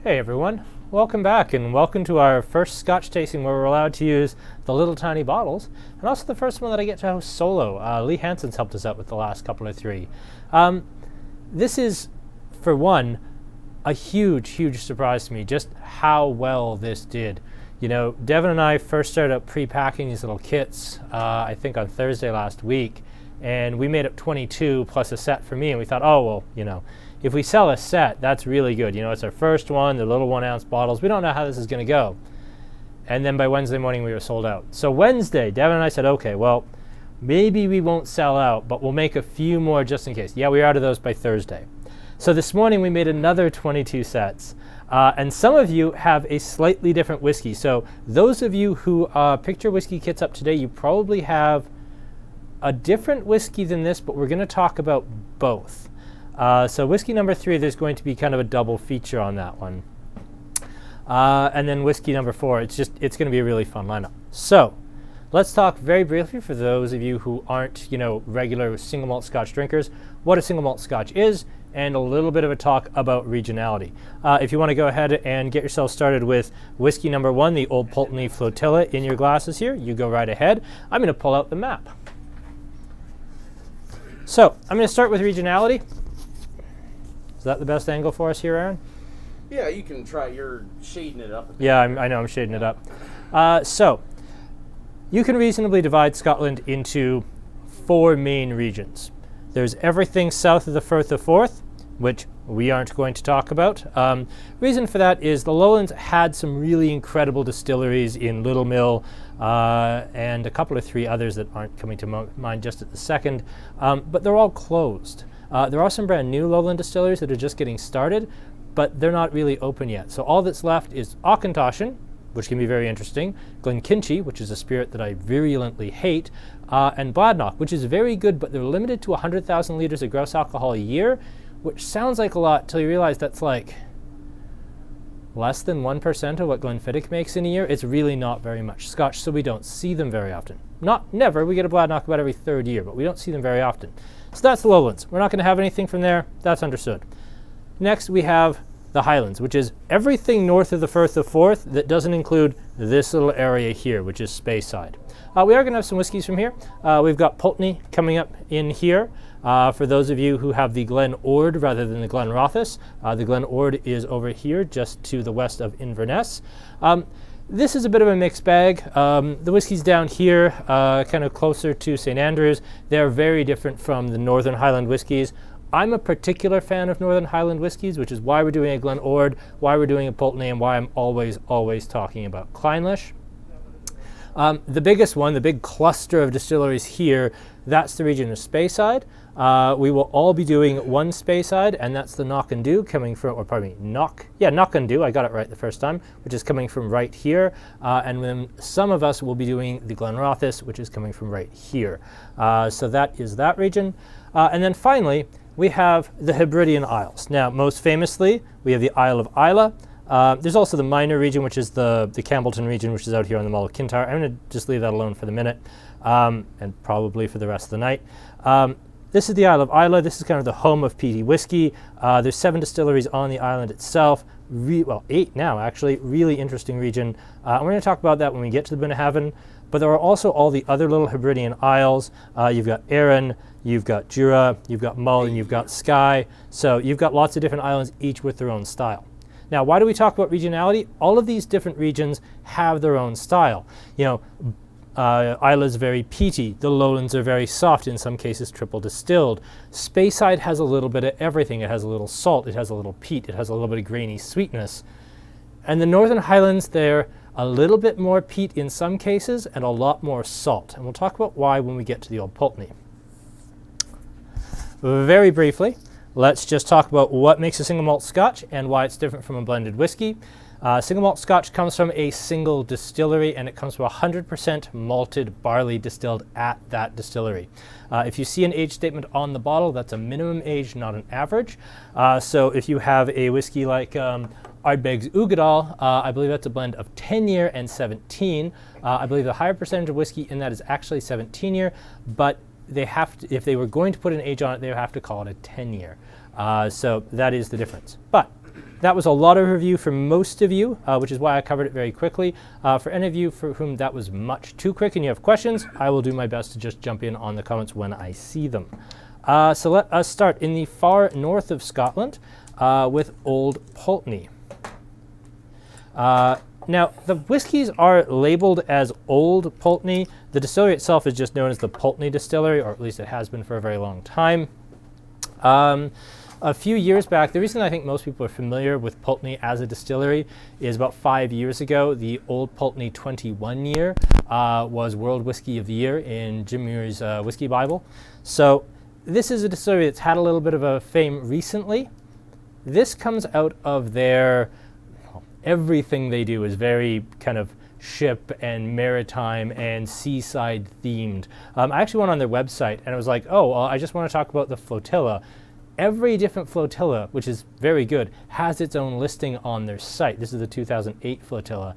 Hey everyone, welcome back and welcome to our first Scotch tasting where we're allowed to use the little tiny bottles, and also the first one that I get to host solo. Lee Hansen's helped us out with the last couple of three. This is, for one, a huge surprise to me, just how well this did. You know, Devin and I first started out pre-packing these little kits, I think on Thursday last week, and we made up 22 plus a set for me, and we thought, oh, well, you know, if we sell a set, that's really good. You know, it's our first one, the little 1 ounce bottles. We don't know how this is going to go. And then by Wednesday morning, we were sold out. So Wednesday, Devin and I said, okay, well, maybe we won't sell out, but we'll make a few more just in case. Yeah, we were out of those by Thursday. So this morning, we made another 22 sets. And some of you have a slightly different whiskey. So those of you who picked your whiskey kits up today, you probably have a different whiskey than this, but we're going to talk about both. So whiskey number 3, there's going to be kind of a double feature on that one. And then whiskey number 4, it's going to be a really fun lineup. So let's talk very briefly for those of you who aren't, regular single malt Scotch drinkers, what a single malt Scotch is, and a little bit of a talk about regionality. If you want to go ahead and get yourself started with whiskey number 1, the old Pulteney Flotilla in your glasses here, you go right ahead. I'm going to pull out the map. So I'm going to start with regionality. Is that the best angle for us here, Aaron? Yeah, you can try. You're shading it up. Yeah, I know I'm shading it up. So you can reasonably divide Scotland into 4 main regions. There's everything south of the Firth of Forth, which we aren't going to talk about. Reason for that is the Lowlands had some really incredible distilleries in Little Mill and a couple of 3 others that aren't coming to mind just at the second, but they're all closed. There are some brand new lowland distilleries that are just getting started, but they're not really open yet. So all that's left is Auchentoshan, which can be very interesting, Glenkinchie, which is a spirit that I virulently hate, and Bladnoch, which is very good, but they're limited to 100,000 liters of gross alcohol a year, which sounds like a lot till you realize that's like less than 1% of what Glenfiddich makes in a year. It's really not very much Scotch, so we don't see them very often. Not never, we get a Bladnoch about every 3rd year, but we don't see them very often. So that's the Lowlands. We're not going to have anything from there. That's understood. Next, we have the Highlands, which is everything north of the Firth of Forth that doesn't include this little area here, which is Speyside. We are going to have some whiskeys from here. We've got Pulteney coming up in here. For those of you who have the Glen Ord rather than the Glen Rothes, the Glen Ord is over here just to the west of Inverness. This is a bit of a mixed bag. The whiskeys down here, kind of closer to St. Andrews, they're very different from the Northern Highland whiskeys. I'm a particular fan of Northern Highland whiskeys, which is why we're doing a Glen Ord, why we're doing a Pulteney, and why I'm always talking about Clynelish. The biggest one, the big cluster of distilleries here, that's the region of Speyside. We will all be doing one Speyside, and that's the Knockando coming from, or pardon me, Knockando, I got it right the first time, which is coming from right here. And then some of us will be doing the Glen Rothes, which is coming from right here. So that is that region. And then finally, we have the Hebridean Isles. Now, most famously, we have the Isle of Islay. There's also the minor region, which is the Campbellton region, which is out here on the Mull of Kintyre. I'm going to just leave that alone for the minute, and probably for the rest of the night. This is the Isle of Islay. This is kind of the home of peaty whiskey. There's 7 distilleries on the island itself. 8 now, actually. Really interesting region. And we're going to talk about that when we get to the Bunnahabhain. But there are also all the other little Hebridean Isles. You've got Arran, you've got Jura, you've got Mull, and you've got Skye. So you've got lots of different islands, each with their own style. Now, why do we talk about regionality? All of these different regions have their own style. Islay's very peaty. The Lowlands are very soft, in some cases triple distilled. Speyside has a little bit of everything. It has a little salt, it has a little peat, it has a little bit of grainy sweetness. And the Northern Highlands, they're a little bit more peat in some cases and a lot more salt. And we'll talk about why when we get to the old Pulteney. Very briefly, let's just talk about what makes a single malt Scotch and why it's different from a blended whiskey. Single malt Scotch comes from a single distillery, and it comes from 100% malted barley distilled at that distillery. If you see an age statement on the bottle, that's a minimum age, not an average. So if you have a whiskey like Ardbeg's Ugadal, I believe that's a blend of 10-year and 17. I believe the higher percentage of whiskey in that is actually 17-year, but they have to, if they were going to put an age on it, they would have to call it a 10-year. So that is the difference. But that was a lot of review for most of you, which is why I covered it very quickly. For any of you for whom that was much too quick and you have questions, I will do my best to just jump in on the comments when I see them. So let us start in the far north of Scotland with Old Pulteney. Now, the whiskies are labeled as Old Pulteney. The distillery itself is just known as the Pulteney Distillery, or at least it has been for a very long time. A few years back, the reason I think most people are familiar with Pulteney as a distillery is about 5 years ago, the Old Pulteney 21 year was World Whiskey of the Year in Jim Muir's Whiskey Bible. So this is a distillery that's had a little bit of a fame recently. This comes out of their, everything they do is very kind of ship and maritime and seaside themed. I actually went on their website and I was like, oh, well, I just want to talk about the flotilla. Every different flotilla, which is very good, has its own listing on their site. This is the 2008 flotilla.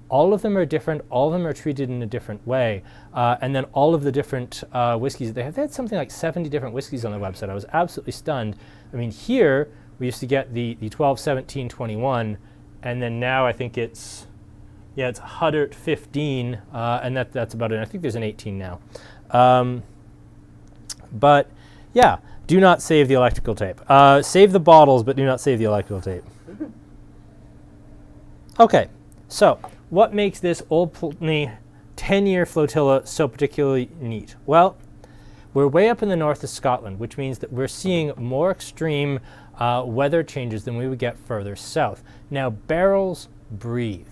All of them are different. All of them are treated in a different way. And then all of the different whiskeys that they had something like 70 different whiskeys on their website. I was absolutely stunned. I mean, here we used to get the 12, 17, 21, and then now I think it's 115, and that's about it. I think there's an 18 now. But yeah, do not save the electrical tape. Save the bottles, but do not save the electrical tape. Okay, so what makes this Old Pulteney 10-year flotilla so particularly neat? Well, we're way up in the north of Scotland, which means that we're seeing more extreme weather changes than we would get further south. Now, barrels breathe.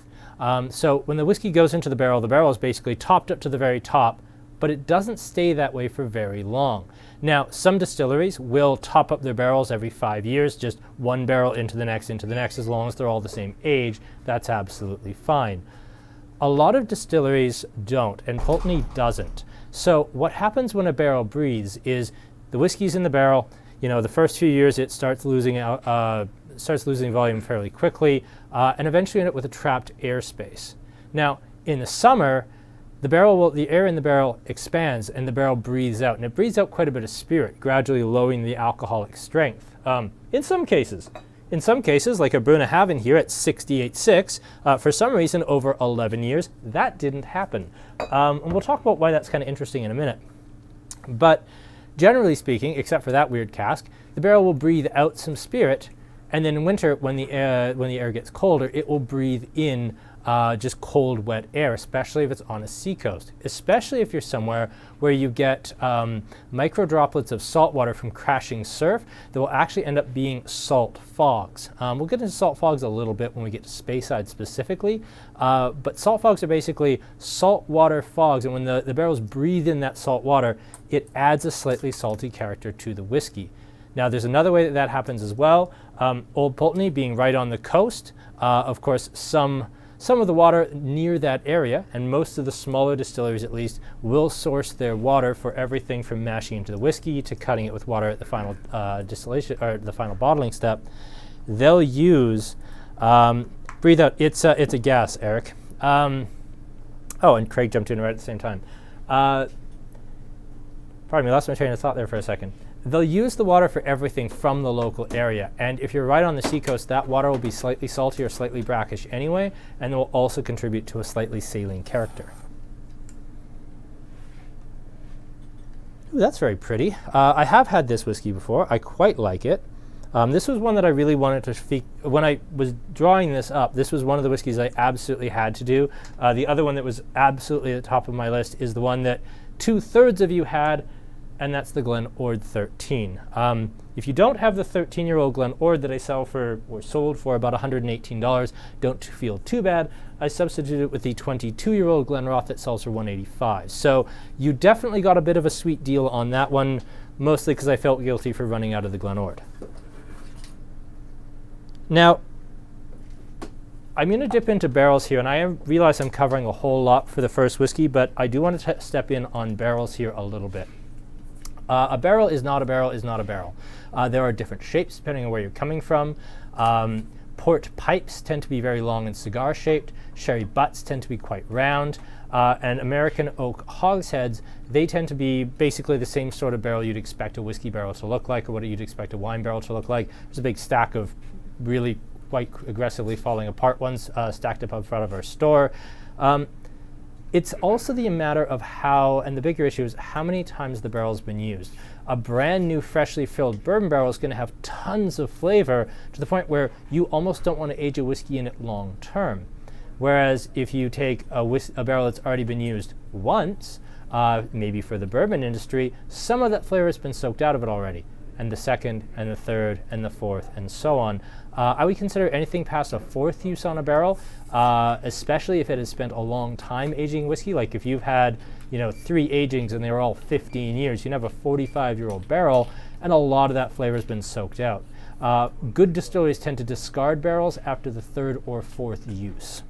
So when the whiskey goes into the barrel is basically topped up to the very top, but it doesn't stay that way for very long. Now, some distilleries will top up their barrels every 5 years, just one barrel into the next, as long as they're all the same age. That's absolutely fine. A lot of distilleries don't, and Pulteney doesn't. So what happens when a barrel breathes is the whiskey's in the barrel. You know, the first few years it starts losing volume fairly quickly, and eventually end up with a trapped airspace. Now, in the summer, the air in the barrel expands and the barrel breathes out, and it breathes out quite a bit of spirit, gradually lowering the alcoholic strength. In some cases, like a Bunnahabhain here at 68.6, for some reason over 11 years, that didn't happen. And we'll talk about why that's kind of interesting in a minute. But generally speaking, except for that weird cask, the barrel will breathe out some spirit, and then in winter, when the air gets colder, it will breathe in just cold, wet air, especially if it's on a seacoast, especially if you're somewhere where you get micro droplets of salt water from crashing surf that will actually end up being salt fogs. We'll get into salt fogs a little bit when we get to Speyside specifically, but salt fogs are basically salt water fogs, and when the barrels breathe in that salt water, it adds a slightly salty character to the whiskey. Now, there's another way that happens as well. Old Pulteney being right on the coast, of course, some of the water near that area, and most of the smaller distilleries at least, will source their water for everything from mashing into the whiskey to cutting it with water at the final distillation or the final bottling step. They'll use breathe out. It's a gas, Eric. Oh, and Craig jumped in right at the same time. Pardon me, I lost my train of thought there for a second. They'll use the water for everything from the local area, and if you're right on the seacoast, that water will be slightly salty or slightly brackish anyway, and it will also contribute to a slightly saline character. Ooh, that's very pretty. I have had this whiskey before. I quite like it. This was one that I really wanted to when I was drawing this up, this was one of the whiskeys I absolutely had to do. The other one that was absolutely at the top of my list is the one that 2/3 of you had, and that's the Glen Ord 13. If you don't have the 13-year-old Glen Ord that I sold for about $118, don't feel too bad. I substituted it with the 22-year-old Glenrothe that sells for $185. So you definitely got a bit of a sweet deal on that one, mostly because I felt guilty for running out of the Glen Ord. Now, I'm going to dip into barrels here, and I realize I'm covering a whole lot for the first whiskey, but I do want to step in on barrels here a little bit. A barrel is not a barrel is not a barrel. There are different shapes depending on where you're coming from. Port pipes tend to be very long and cigar-shaped. Sherry butts tend to be quite round. And American oak hogsheads, they tend to be basically the same sort of barrel you'd expect a whiskey barrel to look like, or what you'd expect a wine barrel to look like. There's a big stack of really quite aggressively falling apart ones stacked up front of our store. It's also the matter of how, and the bigger issue is how many times the barrel's been used. A brand new, freshly filled bourbon barrel is going to have tons of flavor to the point where you almost don't want to age a whiskey in it long term. Whereas if you take a barrel that's already been used once, maybe for the bourbon industry, some of that flavor has been soaked out of it already. And the second, and the third, and the fourth, and so on. I would consider anything past a fourth use on a barrel, especially if it has spent a long time aging whiskey. Like if you've had, 3 agings and they were all 15 years, you'd have a 45-year-old barrel, and a lot of that flavor has been soaked out. Good distilleries tend to discard barrels after the third or fourth use.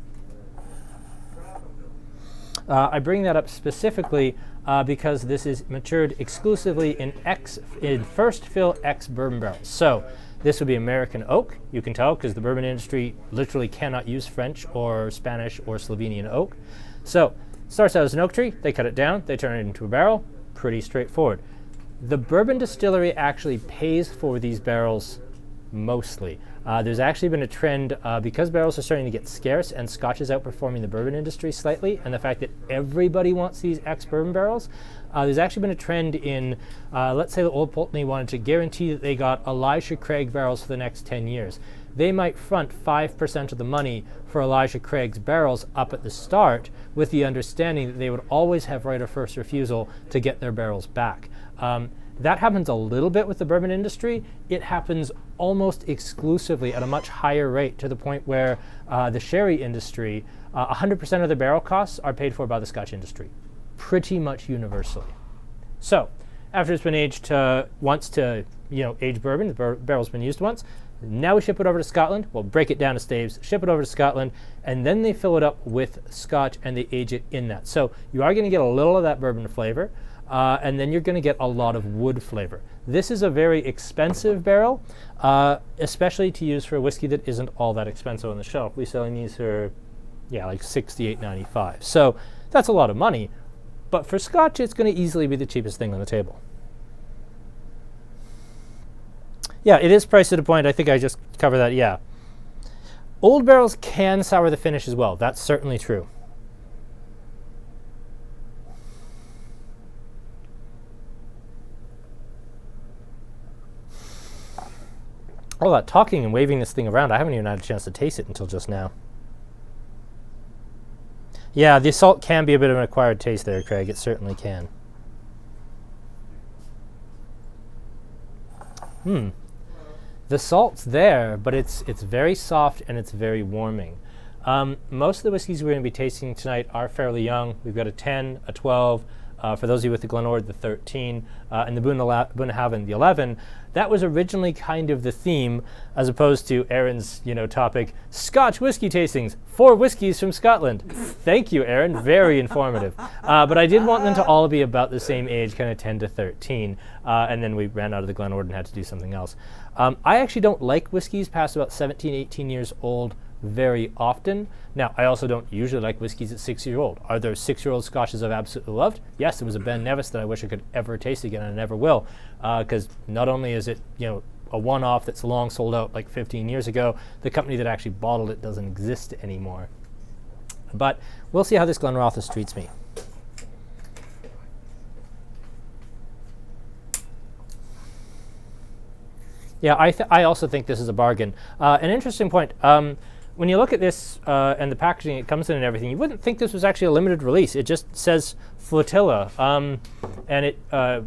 I bring that up specifically because this is matured exclusively in first fill X bourbon barrels. So this would be American oak. You can tell because the bourbon industry literally cannot use French or Spanish or Slovenian oak. So starts out as an oak tree, they cut it down, they turn it into a barrel. Pretty straightforward. The bourbon distillery actually pays for these barrels mostly. There's actually been a trend because barrels are starting to get scarce and Scotch is outperforming the bourbon industry slightly, and the fact that everybody wants these ex-bourbon barrels. There's actually been a trend in, let's say the old Pulteney wanted to guarantee that they got Elijah Craig barrels for the next 10 years. They might front 5% of the money for Elijah Craig's barrels up at the start with the understanding that they would always have right of first refusal to get their barrels back. That happens a little bit with the bourbon industry. It happens almost exclusively at a much higher rate to the point where the sherry industry, 100% of the barrel costs are paid for by the Scotch industry, pretty much universally. So after it's been aged once to age bourbon, the barrel's been used once, now we ship it over to Scotland. We'll break it down to staves, ship it over to Scotland, and then they fill it up with Scotch and they age it in that. So you are going to get a little of that bourbon flavor. And then you're going to get a lot of wood flavor. This is a very expensive barrel, especially to use for a whiskey that isn't all that expensive on the shelf. We're selling these for, like $68.95. So that's a lot of money. But for Scotch, it's going to easily be the cheapest thing on the table. Yeah, it is priced at a point. I think I just covered that. Yeah. Old barrels can sour the finish as well. That's certainly true. All that talking and waving this thing around, I haven't even had a chance to taste it until just now. Yeah, the salt can be a bit of an acquired taste there, Craig. It certainly can. The salt's there, but it's very soft and it's very warming. Most of the whiskeys we're going to be tasting tonight are fairly young. We've got a 10, a 12, for those of you with the Glenord, the 13, and the Bunnahabhain, the 11. That was originally kind of the theme, as opposed to Aaron's, topic, Scotch whiskey tastings, 4 whiskeys from Scotland. Thank you, Aaron. Very informative. But I did want them to all be about the same age, kind of 10 to 13, and then we ran out of the Glenord and had to do something else. I actually don't like whiskeys past about 17, 18 years old very often. Now, I also don't usually like whiskeys at 6 years old. Are there 6-year-old Scotches I've absolutely loved? Yes, there was a Ben Nevis that I wish I could ever taste again, and I never will, because not only is it, a one-off that's long sold out like 15 years ago, the company that actually bottled it doesn't exist anymore. But we'll see how this Glenrothes treats me. Yeah, I also think this is a bargain. An interesting point. When you look at this and the packaging it comes in and everything, you wouldn't think this was actually a limited release. It just says Flotilla. And it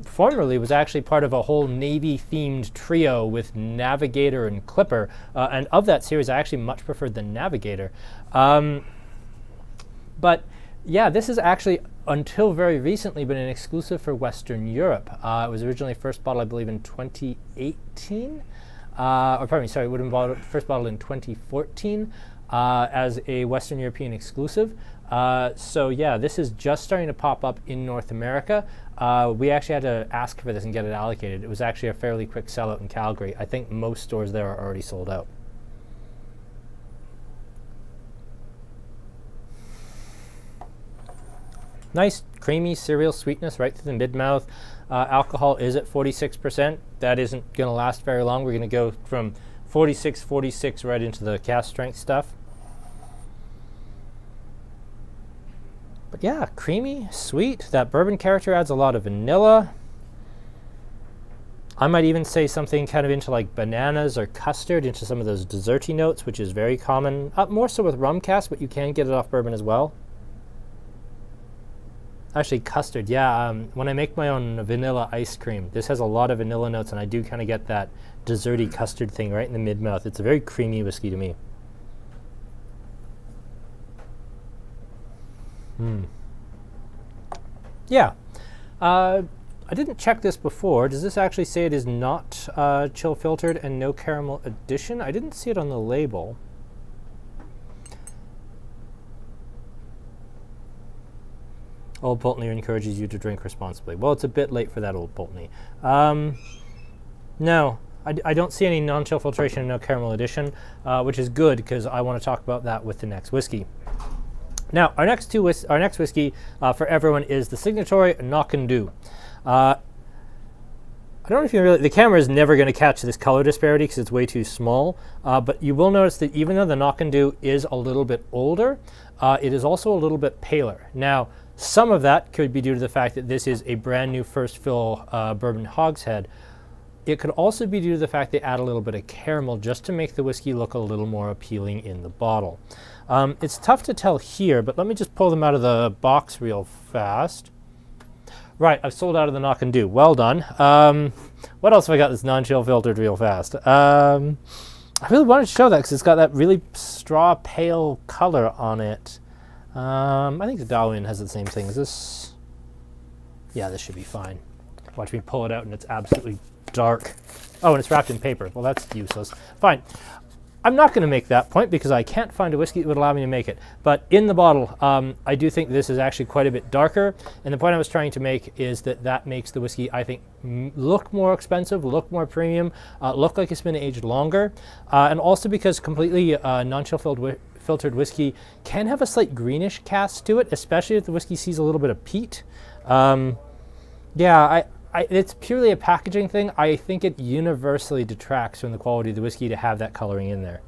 formerly was actually part of a whole Navy-themed trio with Navigator and Clipper. And of that series, I actually much preferred the Navigator. But yeah, this is actually, until very recently, been an exclusive for Western Europe. It was originally first bottled, I believe, in 2018. Or pardon me, sorry, it would have been first bottled in 2014 as a Western European exclusive. So yeah, this is just starting to pop up in North America. We actually had to ask for this and get it allocated. It was actually a fairly quick sellout in Calgary. I think most stores there are already sold out. Nice, creamy cereal sweetness right through the mid-mouth. Alcohol is at 46%. That isn't going to last very long. We're going to go from 46, 46 right into the cask strength stuff. But yeah, creamy, sweet. That bourbon character adds a lot of vanilla. I might even say something kind of into like bananas or custard, into some of those desserty notes, which is very common. More so with rum cask, but you can get it off bourbon as well. Actually, custard, yeah. When I make my own vanilla ice cream, this has a lot of vanilla notes, and I do kind of get that desserty custard thing right in the mid-mouth. It's a very creamy whiskey to me. Yeah. I didn't check this before. Does this actually say it is not chill filtered and no caramel addition? I didn't see it on the label. Old Pulteney encourages you to drink responsibly. Well, it's a bit late for that, Old Pulteney. No, I don't see any non-chill filtration and no caramel addition, which is good because I want to talk about that with the next whiskey. Now, our next whiskey for everyone is the Signatory Knockando. I don't know if you really, the camera is never going to catch this color disparity because it's way too small, but you will notice that even though the Knockando is a little bit older, it is also a little bit paler. Now, some of that could be due to the fact that this is a brand new first fill bourbon hogshead. It could also be due to the fact they add a little bit of caramel just to make the whiskey look a little more appealing in the bottle. It's tough to tell here, but let me just pull them out of the box real fast. Right, I've sold out of the Knockando. Well done. What else have I got that's non-chill filtered real fast? I really wanted to show that because it's got that really straw pale color on it. I think the Darwin has the same thing. Is this? Yeah, this should be fine. Watch me pull it out and it's absolutely dark. Oh, and it's wrapped in paper. Well, that's useless. Fine. I'm not going to make that point because I can't find a whiskey that would allow me to make it. But in the bottle, I do think this is actually quite a bit darker. And the point I was trying to make is that that makes the whiskey, I think, look more expensive, look more premium, look like it's been aged longer. And also because completely non-chill filtered whiskey can have a slight greenish cast to it, especially if the whiskey sees a little bit of peat. Yeah, it's purely a packaging thing. I think it universally detracts from the quality of the whiskey to have that coloring in there.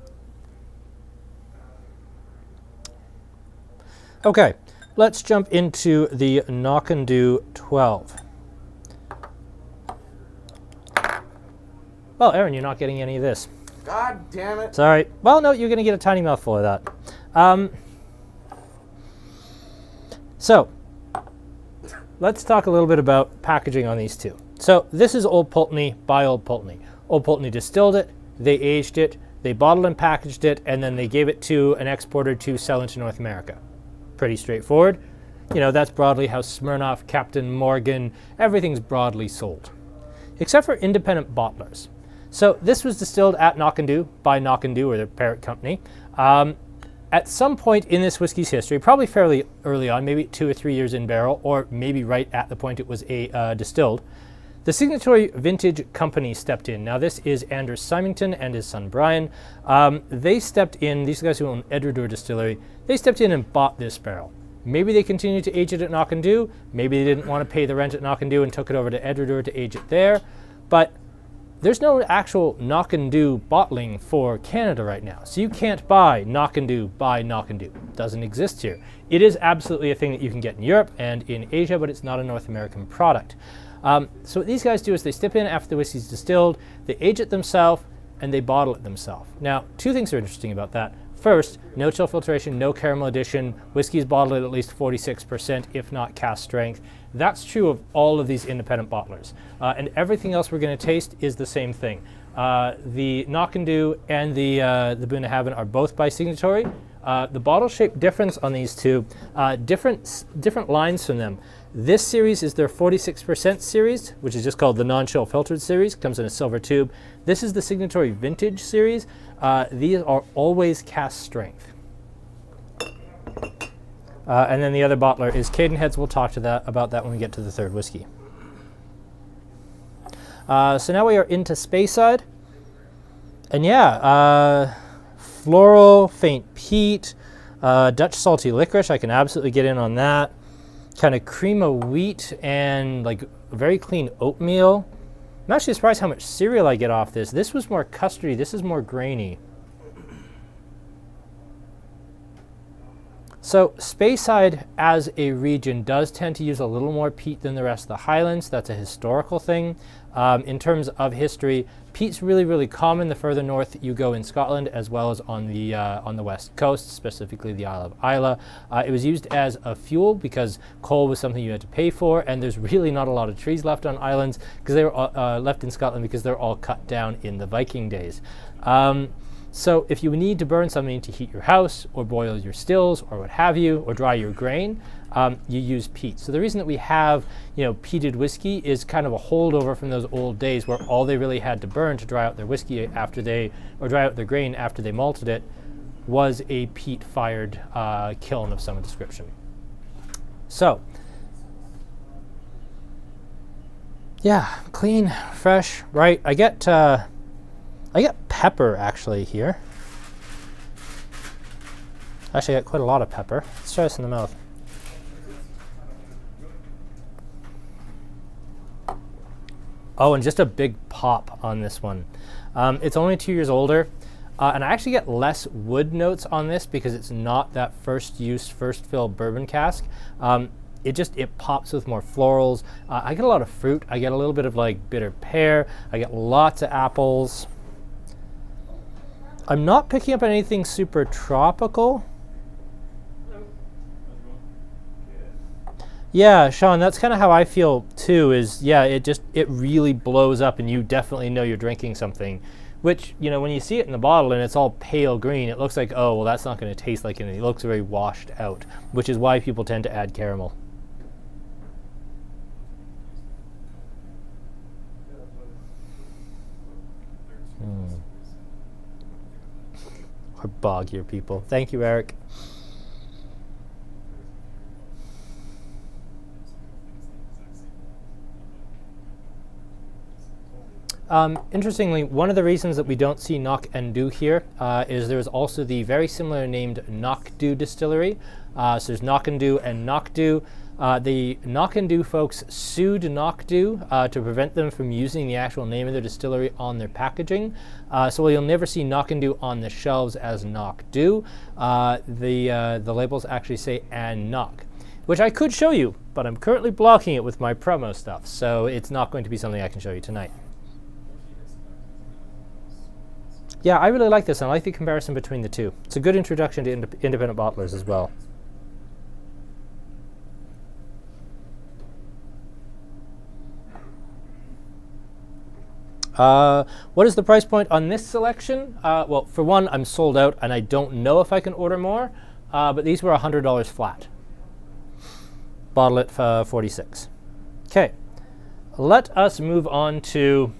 Okay, let's jump into the Knockando 12. Well, Aaron, you're not getting any of this. God damn it. Sorry. Well, no, you're going to get a tiny mouthful of that. So, let's talk a little bit about packaging on these two. So, this is Old Pulteney by Old Pulteney. Old Pulteney distilled it, they aged it, they bottled and packaged it, and then they gave it to an exporter to sell into North America. Pretty straightforward. You know, that's broadly how Smirnoff, Captain Morgan, everything's broadly sold. Except for independent bottlers. So this was distilled at Knockando by Knockando, or their parent company. At some point in this whiskey's history, probably fairly early on, maybe 2 or 3 years in barrel, or maybe right at the point it was distilled, the Signatory Vintage Company stepped in. Now this is Anders Symington and his son Brian. They stepped in, these guys who own Edredor Distillery, they stepped in and bought this barrel. Maybe they continued to age it at Knockando, maybe they didn't want to pay the rent at Knockando and took it over to Edredor to age it there, but there's no actual Knockando bottling for Canada right now. So you can't buy Knockando by Knockando. It doesn't exist here. It is absolutely a thing that you can get in Europe and in Asia, but it's not a North American product. So what these guys do is they step in after the whiskey's distilled, they age it themselves, and they bottle it themselves. Now, two things are interesting about that. First, no chill filtration, no caramel addition. Whiskey is bottled at least 46%, if not cask strength. That's true of all of these independent bottlers. And everything else we're going to taste is the same thing. The Knockando and the Bunnahabhain are both by Signatory. The bottle shape difference on these two, different lines from them. This series is their 46% series, which is just called the non-chill filtered series. Comes in a silver tube. This is the Signatory Vintage series. These are always cask strength. And then the other bottler is Cadenhead. We'll talk about that when we get to the third whiskey. So now we are into Speyside. And yeah, floral, faint peat, Dutch salty licorice. I can absolutely get in on that. Kind of cream of wheat and like very clean oatmeal. I'm actually surprised how much cereal I get off this. This was more custardy. This is more grainy. So Speyside as a region does tend to use a little more peat than the rest of the Highlands. That's a historical thing. In terms of history, peat's really, really common the further north you go in Scotland, as well as on the west coast, specifically the Isle of Islay. It was used as a fuel because coal was something you had to pay for, and there's really not a lot of trees left on islands because they were left in Scotland because they're all cut down in the Viking days. So if you need to burn something to heat your house or boil your stills or what have you, or dry your grain, you use peat. So the reason that we have, peated whiskey is kind of a holdover from those old days where all they really had to burn to dry out their whiskey or dry out their grain after they malted it was a peat-fired kiln of some description. So, yeah, clean, fresh, right? I get pepper actually here. Actually, I got quite a lot of pepper. Let's try this in the mouth. Oh, and just a big pop on this one. It's only 2 years older, and I actually get less wood notes on this because it's not that first use, first fill bourbon cask. It pops with more florals. I get a lot of fruit. I get a little bit of like bitter pear. I get lots of apples. I'm not picking up anything super tropical. Yeah, Sean, that's kind of how I feel too, it really blows up and you definitely know you're drinking something, which, when you see it in the bottle and it's all pale green, it looks like, oh, well, that's not going to taste like anything. It looks very washed out, which is why people tend to add caramel. Or boggier people. Thank you, Eric. Interestingly, one of the reasons that we don't see Knockando here is there's also the very similar named Knockdo distillery. So there's Knockando and Knockdo. The Knockando folks sued Knockdo to prevent them from using the actual name of their distillery on their packaging. So you'll never see Knockando on the shelves as Knockdo. The labels actually say "and Knock," which I could show you, but I'm currently blocking it with my promo stuff, so it's not going to be something I can show you tonight. Yeah, I really like this, and I like the comparison between the two. It's a good introduction to independent bottlers as well. What is the price point on this selection? Well, for one, I'm sold out, and I don't know if I can order more, but these were $100 flat. Bottle it for $46. Okay, let us move on to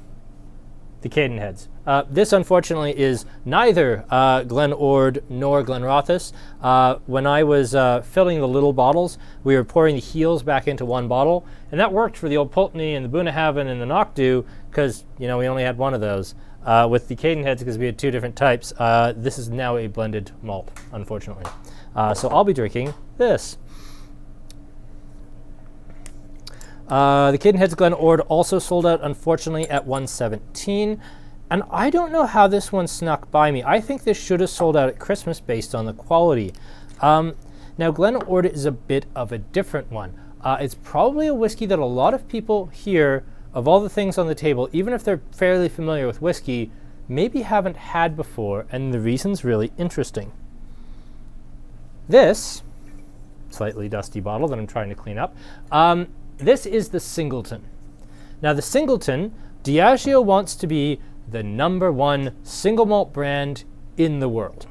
the Cadenheads. This, unfortunately, is neither Glen Ord nor Glenrothes. When I was filling the little bottles, we were pouring the heels back into one bottle, and that worked for the old Pulteney and the Bunnahabhain and the Knockando because, we only had one of those. With the Cadenheads, because we had two different types, this is now a blended malt, unfortunately. So I'll be drinking this. The Cadenhead's Glen Ord also sold out, unfortunately, at $117. And I don't know how this one snuck by me. I think this should have sold out at Christmas based on the quality. Now, Glen Ord is a bit of a different one. It's probably a whiskey that a lot of people here, of all the things on the table, even if they're fairly familiar with whiskey, maybe haven't had before, and the reason's really interesting. This slightly dusty bottle that I'm trying to clean up, this is the Singleton. Now, the Singleton, Diageo wants to be the #1 single malt brand in the world.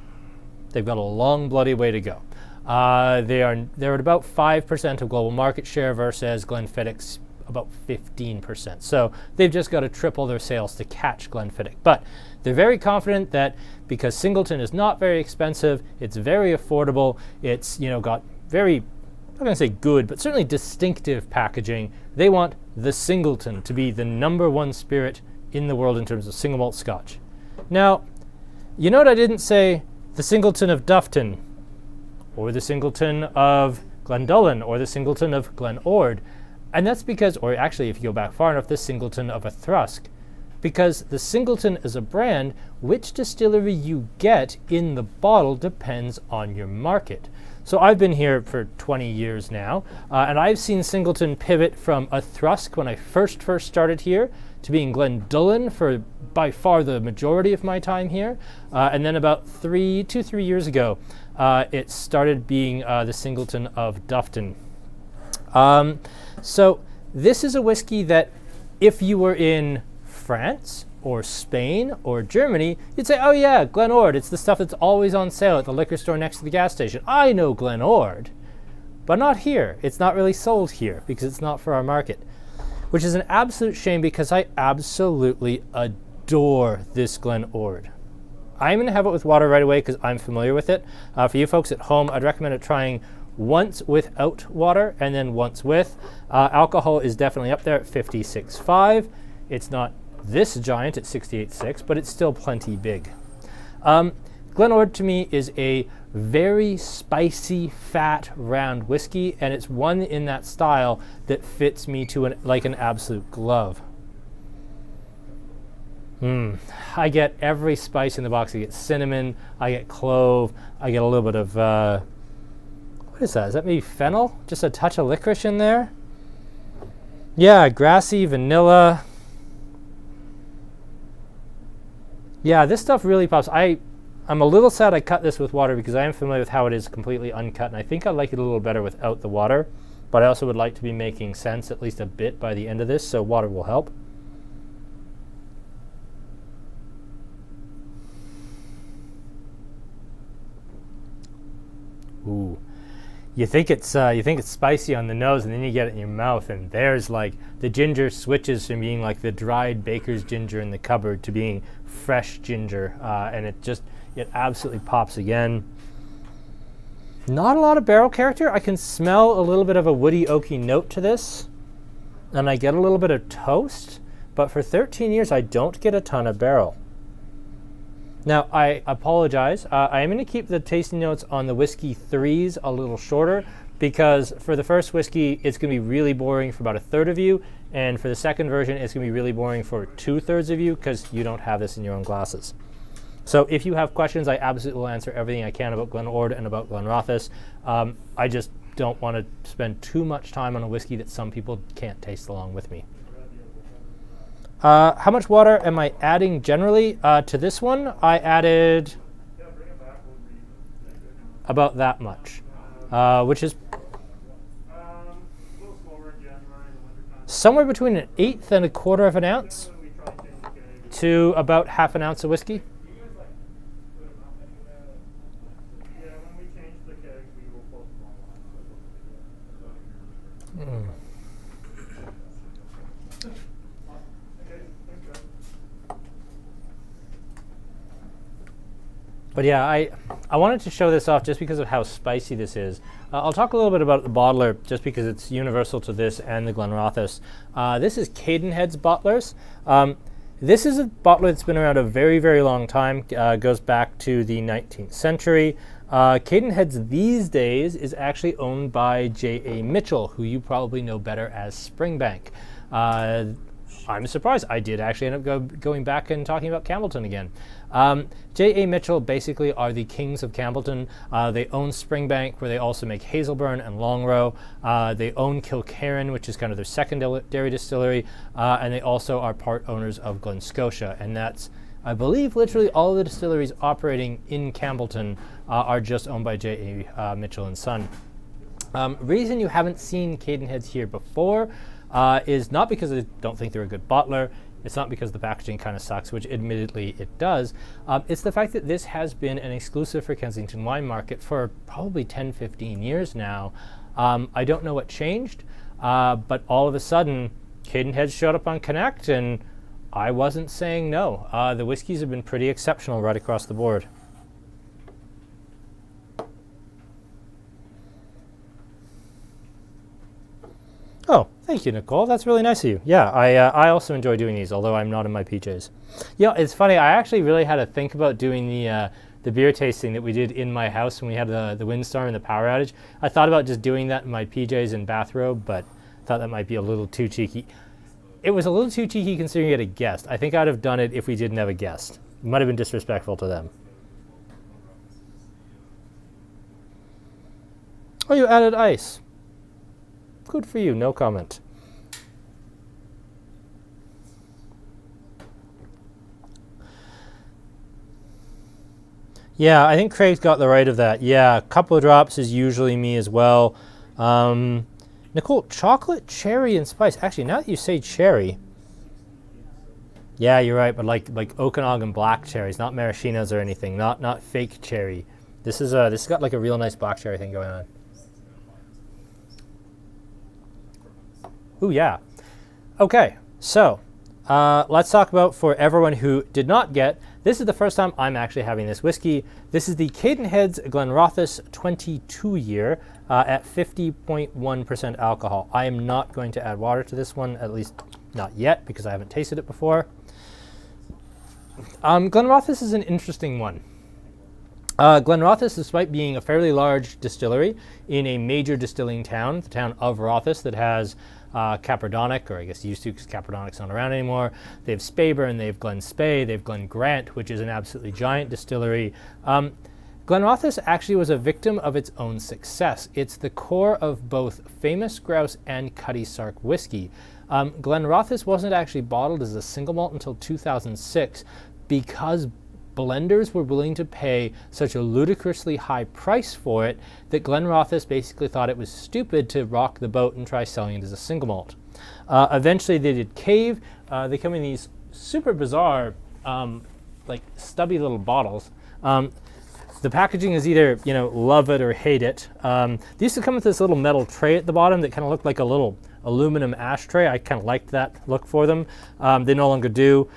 They've got a long, bloody way to go. They're at about 5% of global market share versus Glenfiddich's about 15%. So they've just got to triple their sales to catch Glenfiddich. But they're very confident that because Singleton is not very expensive, it's very affordable, it's got very, I'm not going to say good, but certainly distinctive packaging. They want the Singleton to be the #1 spirit in the world in terms of single malt Scotch. Now, you know what I didn't say? The Singleton of Duffton, or the Singleton of Glendullan, or the Singleton of Glen Ord. And that's because, or actually if you go back far enough, the Singleton of a Thrusk. Because the Singleton is a brand, which distillery you get in the bottle depends on your market. So I've been here for 20 years now, and I've seen Singleton pivot from a Thrusk when I first started here to being Glendullan for by far the majority of my time here. And then about 3 years ago, it started being the Singleton of Dufton. So this is a whiskey that if you were in France or Spain or Germany, you'd say, oh yeah, Glen Ord, it's the stuff that's always on sale at the liquor store next to the gas station. I know Glen Ord, but not here. It's not really sold here because it's not for our market, which is an absolute shame because I absolutely adore this Glen Ord. I'm going to have it with water right away because I'm familiar with it. For you folks at home, I'd recommend it trying once without water and then once with. Alcohol is definitely up there at 56.5. It's not this giant at 68.6, but it's still plenty big. Glen Ord to me is a very spicy, fat, round whiskey, and it's one in that style that fits me to like an absolute glove. I get every spice in the box. I get cinnamon, I get clove, I get a little bit of, what is that? Is that maybe fennel? Just a touch of licorice in there? Yeah, grassy, vanilla. Yeah, this stuff really pops. I'm a little sad I cut this with water because I am familiar with how it is completely uncut, and I think I like it a little better without the water, but I also would like to be making sense at least a bit by the end of this, so water will help. Ooh. You think it's spicy on the nose, and then you get it in your mouth, and there's like the ginger switches from being like the dried baker's ginger in the cupboard to being fresh ginger, and it absolutely pops again. Not a lot of barrel character. I can smell a little bit of a woody oaky note to this, and I get a little bit of toast, but for 13 years I don't get a ton of barrel. Now, I apologize. I am going to keep the tasting notes on the whiskey 3s a little shorter because for the first whiskey, it's going to be really boring for about a third of you, and for the second version, it's going to be really boring for 2/3 of you because you don't have this in your own glasses. So if you have questions, I absolutely will answer everything I can about Glen Ord and about Glenrothes. I just don't want to spend too much time on a whiskey that some people can't taste along with me. How much water am I adding generally to this one? I added about that much, which is somewhere between 1/8 and 1/4 of an ounce to about 1/2 an ounce of whiskey. But yeah, I wanted to show this off just because of how spicy this is. I'll talk a little bit about the bottler just because it's universal to this and the Glenrothes. This is Cadenhead's bottlers. This is a bottler that's been around a very, very long time. Goes back to the 19th century. Cadenhead's these days is actually owned by J.A. Mitchell, who you probably know better as Springbank. I'm surprised. I did actually end up going back and talking about Campbellton again. J.A. Mitchell basically are the kings of Campbellton. They own Springbank, where they also make Hazelburn and Longrow. They own Kilkerran, which is kind of their secondary distillery, and they also are part owners of Glen Scotia, and that's, I believe, literally all of the distilleries operating in Campbellton are just owned by J.A. Mitchell and Son. Reason you haven't seen Cadenheads here before is not because I don't think they're a good bottler. It's not because the packaging kind of sucks, which admittedly it does. It's the fact that this has been an exclusive for Kensington Wine Market for probably 10, 15 years now. I don't know what changed, but all of a sudden, Cadenhead showed up on Connect, and I wasn't saying no. The whiskeys have been pretty exceptional right across the board. Oh, thank you, Nicole. That's really nice of you. Yeah, I also enjoy doing these, although I'm not in my PJs. You know, it's funny. I actually really had to think about doing the beer tasting that we did in my house when we had the windstorm and the power outage. I thought about just doing that in my PJs and bathrobe, but thought that might be a little too cheeky. It was a little too cheeky considering you had a guest. I think I'd have done it if we didn't have a guest. It might have been disrespectful to them. Oh, you added ice. Good for you, no comment. Yeah, I think Craig's got the right of that. Yeah, a couple of drops is usually me as well. Nicole, chocolate, cherry, and spice. Actually, now that you say cherry, yeah, you're right. But like Okanagan black cherries, not maraschinos or anything. Not fake cherry. This has got like a real nice black cherry thing going on. Ooh, yeah. Okay, so let's talk about, for everyone who did not get, this is the first time I'm actually having this whiskey. This is the Cadenhead's Glenrothes 22 year at 50.1% alcohol. I am not going to add water to this one, at least not yet, because I haven't tasted it before. Glenrothes is an interesting one. Glenrothes, despite being a fairly large distillery in a major distilling town, the town of Rothes, that has Capradonic, or I guess used to because Capradonic's not around anymore. They have Speyburn, they have Glen Spey, they have Glen Grant, which is an absolutely giant distillery. Glenrothes actually was a victim of its own success. It's the core of both Famous Grouse and Cutty Sark whiskey. Glenrothes wasn't actually bottled as a single malt until 2006 because blenders were willing to pay such a ludicrously high price for it that Glenrothes basically thought it was stupid to rock the boat and try selling it as a single malt. Eventually they did cave. They come in these super bizarre, like stubby little bottles. The packaging is either, love it or hate it. They used to come with this little metal tray at the bottom that kind of looked like a little aluminum ashtray. I kind of liked that look for them. They no longer do.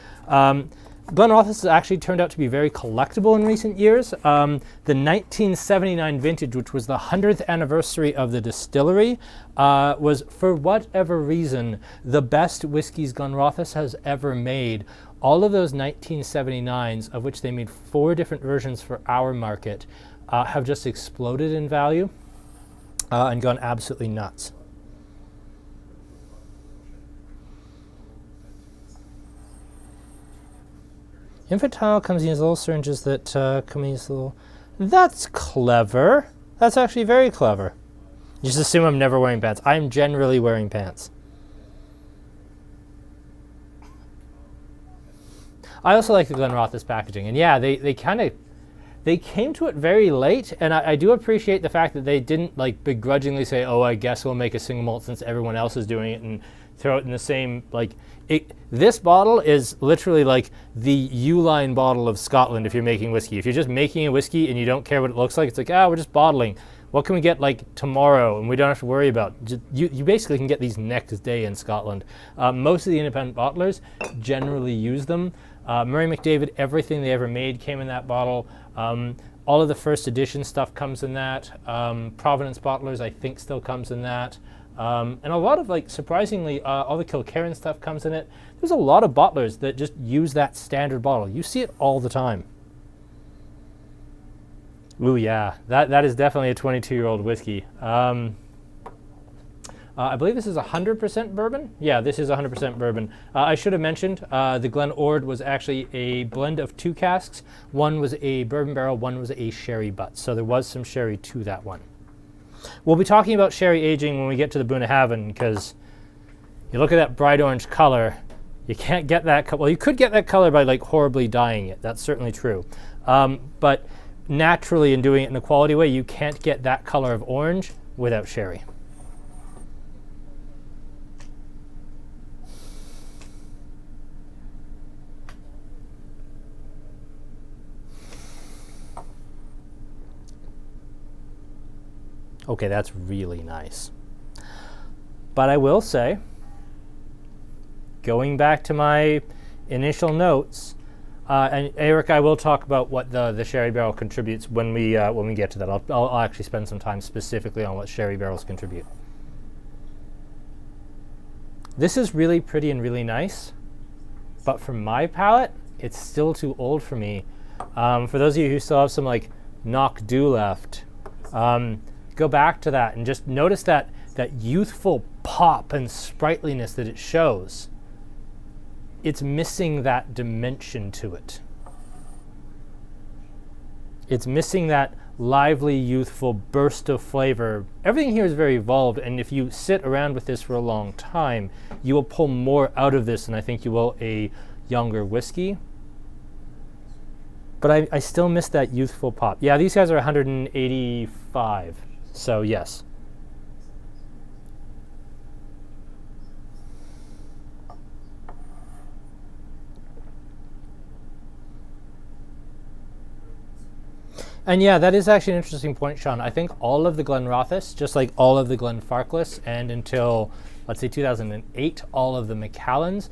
Glenrothes has actually turned out to be very collectible in recent years. The 1979 vintage, which was the 100th anniversary of the distillery, was, for whatever reason, the best whiskeys Glenrothes has ever made. All of those 1979s, of which they made 4 different versions for our market, have just exploded in value and gone absolutely nuts. Infantile comes in these little syringes that come in these little... That's clever. That's actually very clever. You just assume I'm never wearing pants. I'm generally wearing pants. I also like the Glenrothes packaging. And yeah, they came to it very late, and I do appreciate the fact that they didn't begrudgingly say, oh, I guess we'll make a single malt since everyone else is doing it, and throw it in the same, this bottle is literally like the U-line bottle of Scotland if you're making whiskey. If you're just making a whiskey and you don't care what it looks like, it's like, we're just bottling. What can we get tomorrow and we don't have to worry about? You basically can get these next day in Scotland. Most of the independent bottlers generally use them. Murray McDavid, everything they ever made came in that bottle. All of the first edition stuff comes in that. Providence bottlers, I think, still comes in that. And a lot of, surprisingly, all the Kilkerran stuff comes in it. There's a lot of bottlers that just use that standard bottle. You see it all the time. Ooh, yeah. That is definitely a 22-year-old whiskey. I believe this is 100% bourbon. Yeah, this is 100% bourbon. I should have mentioned the Glen Ord was actually a blend of 2 casks. One was a bourbon barrel, one was a sherry butt. So there was some sherry to that one. We'll be talking about sherry aging when we get to the Bunnahabhain, because you look at that bright orange color, you can't get that well, you could get that color by horribly dyeing it. That's certainly true. But naturally, in doing it in a quality way, you can't get that color of orange without sherry. Okay, that's really nice. But I will say, going back to my initial notes, and Eric, I will talk about what the sherry barrel contributes when we get to that. I'll actually spend some time specifically on what sherry barrels contribute. This is really pretty and really nice, but for my palate, it's still too old for me. For those of you who still have some Knockando left, go back to that and just notice that that youthful pop and sprightliness that it shows, it's missing that dimension to it. It's missing that lively, youthful burst of flavor. Everything here is very evolved, and if you sit around with this for a long time, you will pull more out of this than I think you will a younger whiskey. But I still miss that youthful pop. Yeah, these guys are 185, so yes. And yeah, that is actually an interesting point, Sean. I think all of the Glenrothes, just like all of the Glenfarclas, and until, let's say, 2008, all of the Macallans,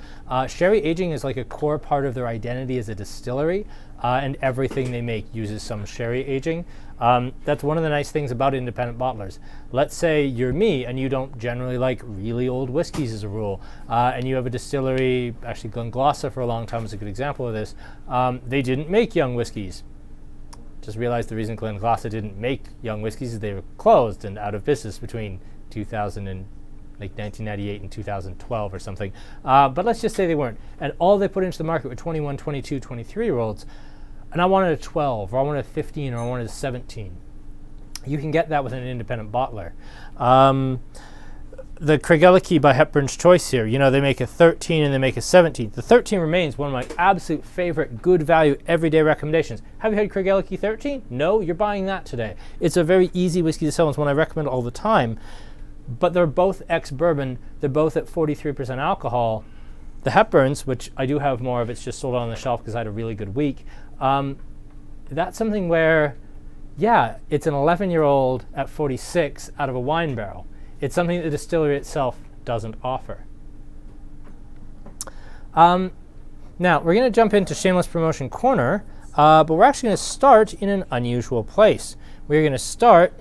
sherry aging is like a core part of their identity as a distillery, and everything they make uses some sherry aging. That's one of the nice things about independent bottlers. Let's say you're me and you don't generally like really old whiskeys as a rule, and you have a distillery, actually Glenglossa for a long time is a good example of this. They didn't make young whiskeys. Just realized the reason Glenglossa didn't make young whiskeys is they were closed and out of business between 2000 and like 1998 and 2012 or something. But let's just say they weren't. And all they put into the market were 21, 22, 23-year-olds. And I wanted a 12, or I wanted a 15, or I wanted a 17. You can get that with an independent bottler. The Craigellachie by Hepburn's Choice here, you know, they make a 13 and they make a 17. The 13 remains one of my absolute favorite good value everyday recommendations. Have you had Craigellachie 13? No, you're buying that today. It's a very easy whiskey to sell. It's one I recommend all the time. But they're both ex-bourbon. They're both at 43% alcohol. The Hepburns, which I do have more of, it's just sold on the shelf because I had a really good week. That's something where, yeah, it's an 11-year-old at 46 out of a wine barrel. It's something that the distillery itself doesn't offer. Now, we're going to jump into Shameless Promotion Corner, but we're actually going to start in an unusual place. We're going to start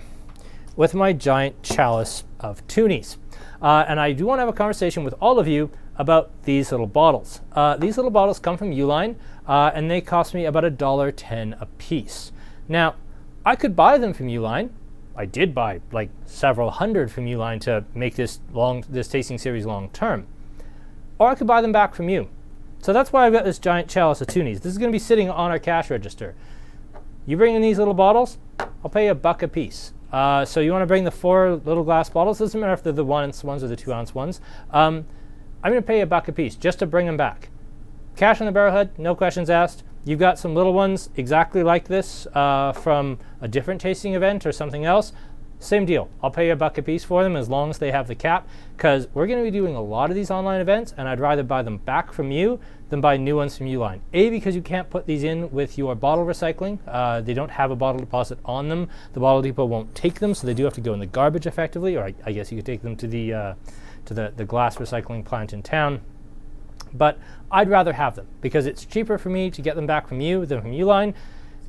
with my giant chalice of toonies. And I do want to have a conversation with all of you about these little bottles. These little bottles come from Uline, and they cost me about $1.10 a piece. Now, I could buy them from Uline. I did buy like several hundred from Uline to make this tasting series long term. Or I could buy them back from you. So that's why I've got this giant chalice of toonies. This is going to be sitting on our cash register. You bring in these little bottles, I'll pay you $1 a piece. So you want to bring the 4 little glass bottles. Doesn't matter if they're the 1 ounce ones or the 2 ounce ones. I'm going to pay you $1 a piece just to bring them back. Cash on the barrelhead, no questions asked. You've got some little ones exactly like this from a different tasting event or something else. Same deal. I'll pay you $1 a piece for them as long as they have the cap, because we're going to be doing a lot of these online events, and I'd rather buy them back from you than buy new ones from Uline. A, because you can't put these in with your bottle recycling. They don't have a bottle deposit on them. The bottle depot won't take them, so they do have to go in the garbage effectively, or I guess you could take them to the glass recycling plant in town. But I'd rather have them because it's cheaper for me to get them back from you than from Uline,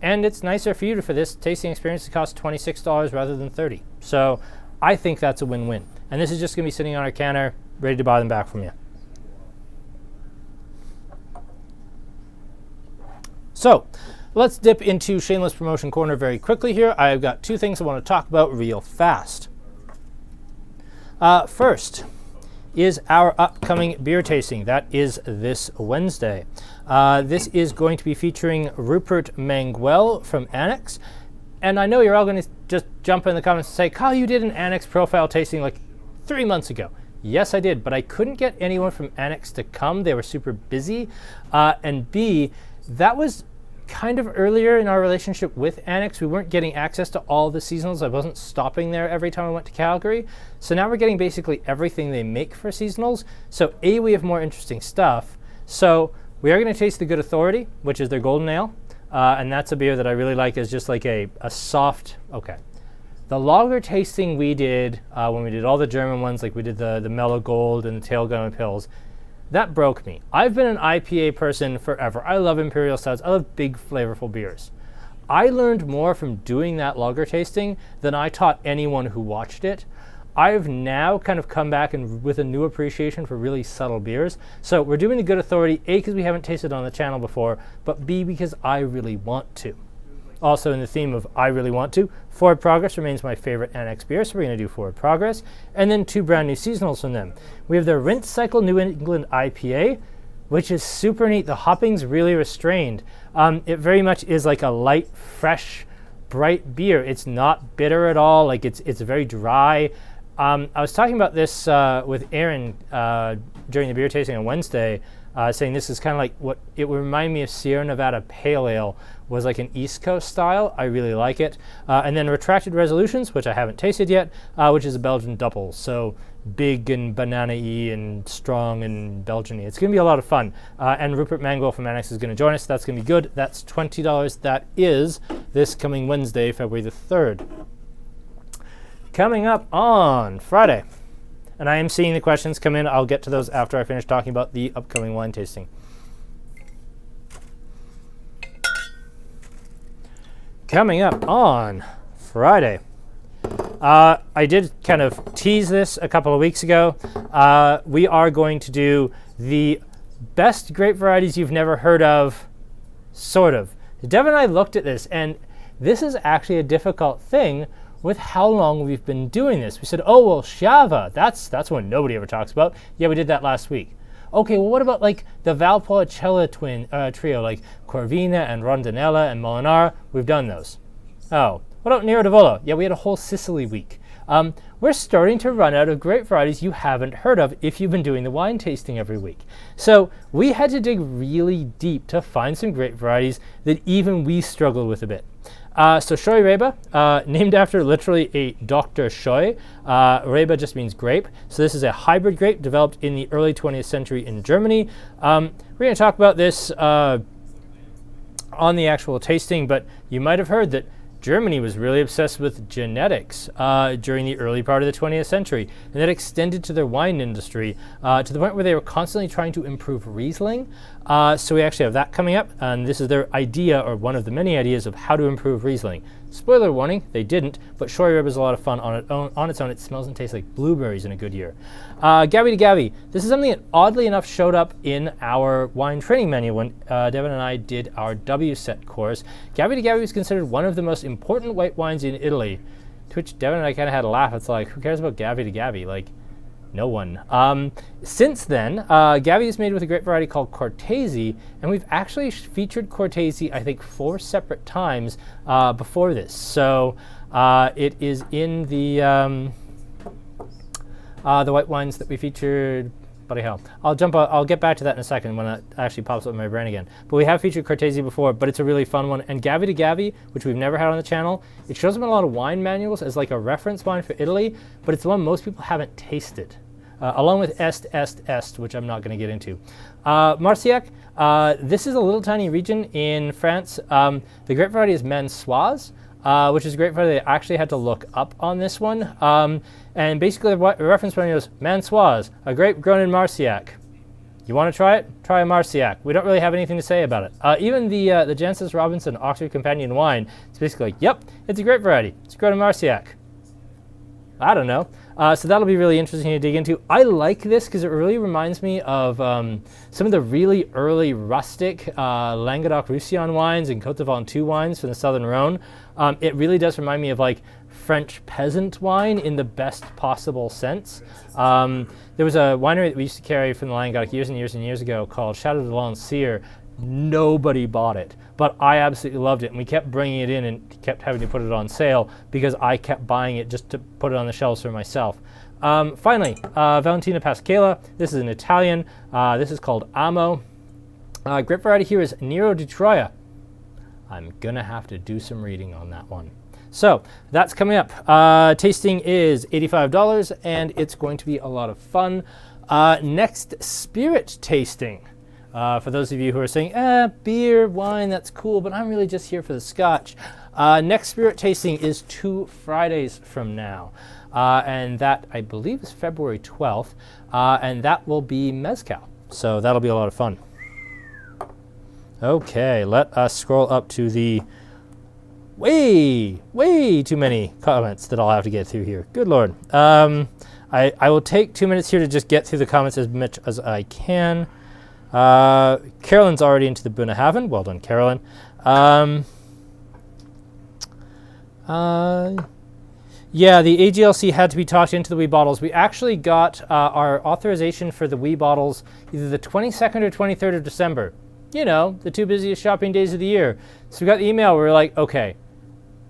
and it's nicer for you for this tasting experience to cost $26 rather than $30. So I think that's a win-win. And this is just going to be sitting on our canner, ready to buy them back from you. So let's dip into Shameless Promotion Corner very quickly here. I've got 2 things I want to talk about real fast. First is our upcoming beer tasting. That is this Wednesday. This is going to be featuring Rupert Manguel from Annex. And I know you're all going to just jump in the comments and say, Kyle, you did an Annex profile tasting like 3 months ago. Yes, I did, but I couldn't get anyone from Annex to come. They were super busy. And B, that was kind of earlier in our relationship with Annex. We weren't getting access to all the seasonals. I wasn't stopping there every time I went to Calgary. So now we're getting basically everything they make for seasonals. So A, we have more interesting stuff. So we are going to taste the Good Authority, which is their golden ale. And that's a beer that I really like as just like a soft, okay. The lager tasting we did when we did all the German ones, like we did the Mellow Gold and the Tail Gunner Pills, that broke me. I've been an IPA person forever. I love imperial stouts. I love big, flavorful beers. I learned more from doing that lager tasting than I taught anyone who watched it. I've now kind of come back and with a new appreciation for really subtle beers. So we're doing the Good Authority, A, because we haven't tasted it on the channel before, but B, because I really want to. Also in the theme of I really want to, Forward Progress remains my favorite annex beer, so we're going to do Forward Progress. And then 2 brand new seasonals from them. We have the Rinse Cycle New England IPA, which is super neat. The hopping's really restrained. It very much is like a light, fresh, bright beer. It's not bitter at all. Like it's very dry. I was talking about this with Aaron during the beer tasting on Wednesday, saying this is kind of like what it would remind me of Sierra Nevada Pale Ale, was like an East Coast style. I really like it. And then Retracted Resolutions, which I haven't tasted yet, which is a Belgian double. So big and banana-y and strong and Belgian-y. It's going to be a lot of fun. And Rupert Mango from Annex is going to join us. That's going to be good. That's $20. That is this coming Wednesday, February the 3rd. Coming up on Friday. And I am seeing the questions come in. I'll get to those after I finish talking about the upcoming wine tasting. Coming up on Friday. I did kind of tease this a couple of weeks ago. We are going to do the best grape varieties you've never heard of, sort of. Devin and I looked at this, and this is actually a difficult thing with how long we've been doing this. We said, oh, well, Shava, that's one nobody ever talks about. Yeah, we did that last week. Okay, well, what about like the Valpolicella trio, like Corvina and Rondinella and Molinara? We've done those. Oh, what about Nero d'Avola? Yeah, we had a whole Sicily week. We're starting to run out of grape varieties you haven't heard of if you've been doing the wine tasting every week. So we had to dig really deep to find some grape varieties that even we struggled with a bit. So Shoy Reba, named after literally a Dr. Shoy. Reba just means grape. So this is a hybrid grape developed in the early 20th century in Germany. We're going to talk about this on the actual tasting, but you might have heard that Germany was really obsessed with genetics during the early part of the 20th century, and that extended to their wine industry to the point where they were constantly trying to improve Riesling. So we actually have that coming up, and this is their idea, or one of the many ideas, of how to improve Riesling. Spoiler warning, they didn't, but Shoy Rib is a lot of fun on its own. It smells and tastes like blueberries in a good year. Gavi de Gavi. This is something that oddly enough showed up in our wine training manual when Devin and I did our WSET course. Gavi de Gavi is considered one of the most important white wines in Italy, to which Devin and I kind of had a laugh. It's like, who cares about Gavi de Gavi? Like, no one. Since then, Gavi is made with a grape variety called Cortese, and we've actually featured Cortese, I think, 4 separate times before this. So it is in the white wines that we featured. Bloody hell. I'll get back to that in a second when it actually pops up in my brain again. But we have featured Cortese before, but it's a really fun one. And Gavi de Gavi, which we've never had on the channel, it shows up in a lot of wine manuals as like a reference wine for Italy, but it's the one most people haven't tasted. Along with Est, which I'm not going to get into. Marciac, this is a little tiny region in France. The grape variety is Mansoise, which is a grape variety I actually had to look up on this one. And basically the reference manual is Mansoise, a grape grown in Marciac. You want to try it? Try a Marciac. We don't really have anything to say about it. Even the Jancis Robinson Oxford Companion Wine, it's basically like, yep, it's a grape variety. It's grown in Marciac. I don't know. So that'll be really interesting to dig into. I like this because it really reminds me of some of the really early rustic Languedoc-Roussillon wines and Côte de Ventoux wines from the Southern Rhone. It really does remind me of like French peasant wine in the best possible sense. There was a winery that we used to carry from the Languedoc years and years and years ago called Chateau de Lancier. Nobody bought it, but I absolutely loved it, and we kept bringing it in and kept having to put it on sale because I kept buying it just to put it on the shelves for myself. Finally, Valentina Pasquela. This is an Italian. This is called Amo. Grape variety here is Nero di Troia. I'm gonna have to do some reading on that one. So that's coming up. Tasting is $85, and it's going to be a lot of fun. Next, spirit tasting. For those of you who are saying, beer, wine, that's cool, but I'm really just here for the Scotch. Next spirit tasting is 2 Fridays from now. And that, I believe, is February 12th. And that will be Mezcal. So that'll be a lot of fun. Okay, let us scroll up to the way too many comments that I'll have to get through here. Good Lord. I will take 2 minutes here to just get through the comments as much as I can. Carolyn's already into the Bunnahabhain. Well done, Carolyn. Yeah, the AGLC had to be talked into the wee bottles. We actually got our authorization for the wee bottles either the 22nd or 23rd of December. You know, the 2 busiest shopping days of the year. So we got the email. We were like, okay,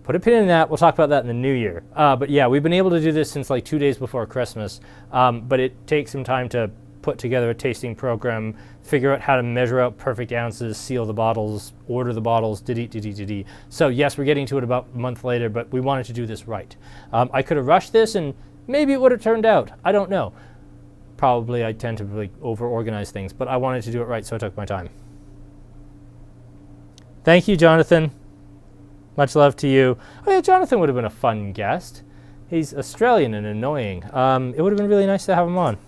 put a pin in that. We'll talk about that in the new year. But yeah, we've been able to do this since like 2 days before Christmas. But it takes some time to put together a tasting program, figure out how to measure out perfect ounces, seal the bottles, order the bottles, diddy. So yes, we're getting to it about a month later, but we wanted to do this right. I could have rushed this and maybe it would have turned out. I don't know. Probably I tend to really over-organize things, but I wanted to do it right, so I took my time. Thank you, Jonathan. Much love to you. Oh yeah, Jonathan would have been a fun guest. He's Australian and annoying. It would have been really nice to have him on.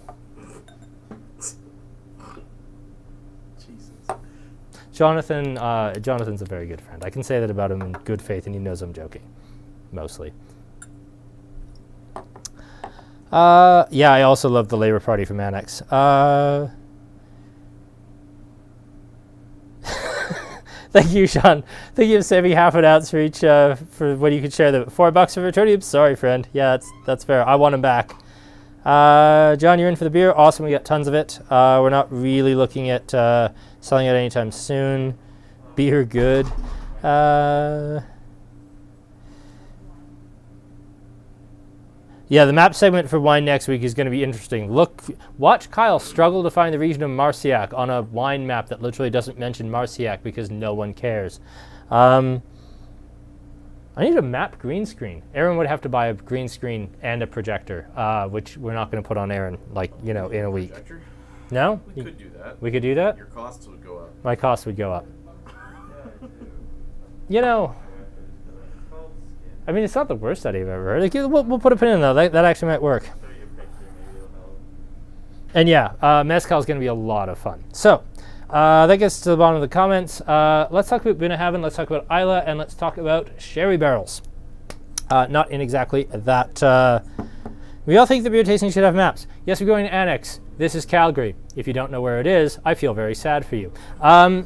Jonathan's a very good friend. I can say that about him in good faith, and he knows I'm joking, mostly. Yeah, I also love the Labour Party from Annex. Thank you, Sean. Thank you for saving half an ounce for each, for what you could share. The $4 for Returnium? Sorry, friend. Yeah, that's fair. I want him back. John, you're in for the beer. Awesome, we got tons of it. We're not really looking at selling it anytime soon. Beer good. Yeah, the map segment for wine next week is going to be interesting. Watch Kyle struggle to find the region of Marciac on a wine map that literally doesn't mention Marciac because no one cares. I need a map green screen. Aaron would have to buy a green screen and a projector, which we're not going to put on Aaron, like, you know, in a week. Projector? No? We could do that. We could do that? Your costs would go up. My costs would go up. You know, I mean, it's not the worst idea I've ever heard. Like, we'll put a pin in, though. That actually might work. And yeah, Mezcal is going to be a lot of fun. So, that gets to the bottom of the comments. Let's talk about Bunnahabhain, let's talk about Islay, and let's talk about sherry barrels. Not in exactly that. We all think the beer tasting should have maps. Yes, we're going to Annex. This is Calgary. If you don't know where it is, I feel very sad for you. No.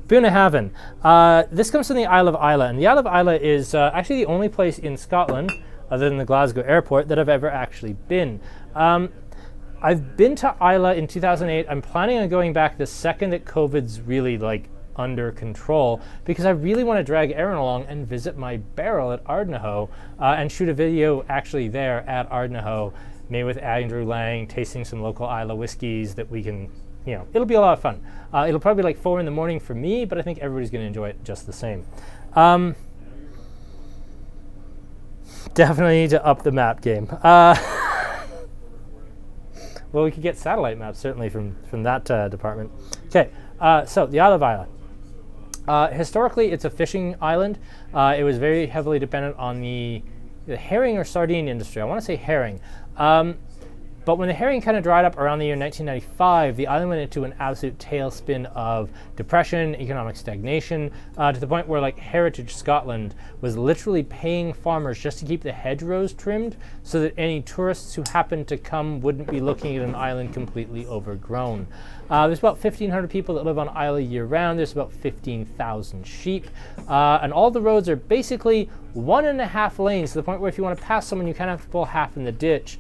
Bunnahabhain. This comes from the Isle of Islay, and the Isle of Islay is actually the only place in Scotland, other than the Glasgow airport, that I've ever actually been. I've been to Islay in 2008. I'm planning on going back the second that COVID's really like under control, because I really want to drag Aaron along and visit my barrel at Ardnahoe and shoot a video actually there at Ardnahoe, maybe with Andrew Lang, tasting some local Islay whiskeys that we can, you know, it'll be a lot of fun. It'll probably be like 4 in the morning for me, but I think everybody's going to enjoy it just the same. Definitely need to up the map game. Well, we could get satellite maps, certainly, from that department. Okay, so the Isle of Islay. Historically, it's a fishing island. It was very heavily dependent on the herring or sardine industry. I want to say herring. But when the herring kind of dried up around the year 1995, the island went into an absolute tailspin of depression, economic stagnation, to the point where like Heritage Scotland was literally paying farmers just to keep the hedgerows trimmed so that any tourists who happened to come wouldn't be looking at an island completely overgrown. There's about 1,500 people that live on Islay year-round. There's about 15,000 sheep. And all the roads are basically 1.5 lanes, to the point where if you want to pass someone, you kind of have to pull half in the ditch.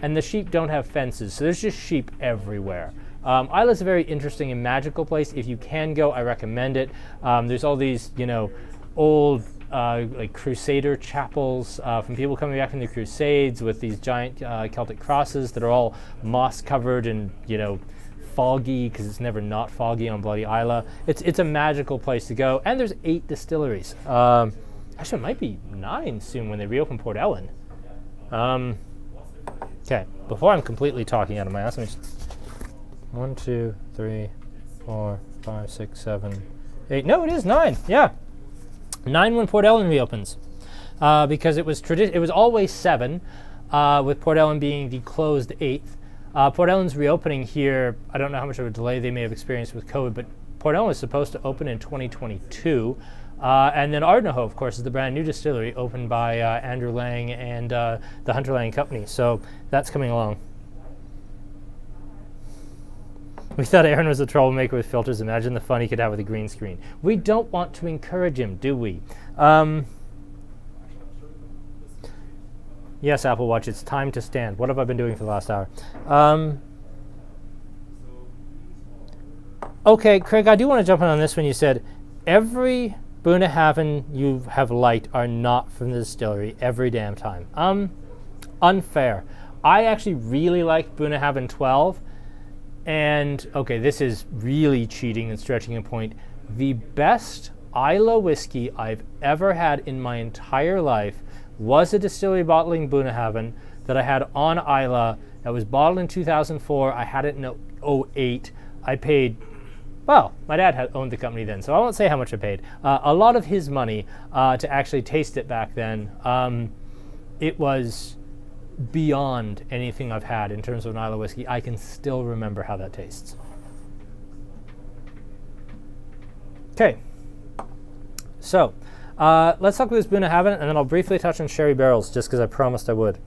And the sheep don't have fences, so there's just sheep everywhere. Islay's a very interesting and magical place. If you can go, I recommend it. There's all these, you know, old like Crusader chapels from people coming back from the Crusades with these giant Celtic crosses that are all moss covered and, you know, foggy, because it's never not foggy on bloody Islay. It's a magical place to go, and there's 8 distilleries. Actually, it might be 9 soon when they reopen Port Ellen. Okay, before I'm completely talking out of my ass, let me just 1, 2, 3, 4, 5, 6, 7, 8. No, it is 9. Yeah, 9 when Port Ellen reopens, because it was always 7, with Port Ellen being the closed 8th. Port Ellen's reopening here. I don't know how much of a delay they may have experienced with COVID, but Port Ellen was supposed to open in 2022. And then Ardnahoe, of course, is the brand new distillery opened by Andrew Lang and the Hunter Lang Company. So that's coming along. We thought Aaron was a troublemaker with filters. Imagine the fun he could have with a green screen. We don't want to encourage him, do we? Yes, Apple Watch, it's time to stand. What have I been doing for the last hour? Okay, Craig, I do want to jump in on this when you said every Bunnahabhain you have liked are not from the distillery every damn time. Unfair. I actually really liked Bunnahabhain 12, and okay, this is really cheating and stretching a point. The best Islay whiskey I've ever had in my entire life was a distillery bottling Bunnahabhain that I had on Islay that was bottled in 2004. I had it in 2008. I paid, well, my dad had owned the company then, so I won't say how much I paid. A lot of his money to actually taste it back then. It was beyond anything I've had in terms of an Islay whiskey. I can still remember how that tastes. Okay, so let's talk about this Bunnahabhain, and then I'll briefly touch on sherry barrels, just because I promised I would.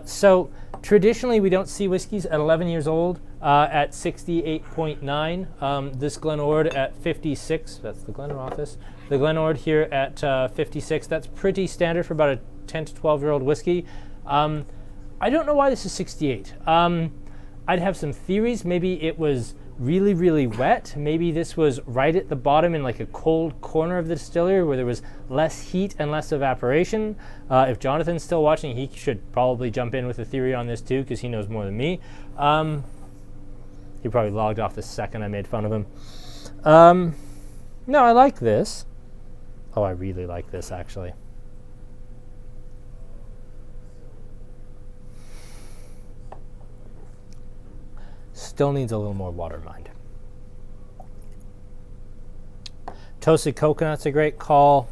So traditionally, we don't see whiskeys at 11 years old at 68.9. This Glenord at 56. That's the Glen office. The Glenord here at 56. That's pretty standard for about a 10 to 12-year-old whiskey. I don't know why this is 68. I'd have some theories. Maybe it was really, really wet. Maybe this was right at the bottom in like a cold corner of the distillery where there was less heat and less evaporation. If Jonathan's still watching, he should probably jump in with a theory on this too, because he knows more than me. He probably logged off the second I made fun of him. No, I like this. Oh, I really like this actually. Still needs a little more water, mind. Toasted coconut's a great call.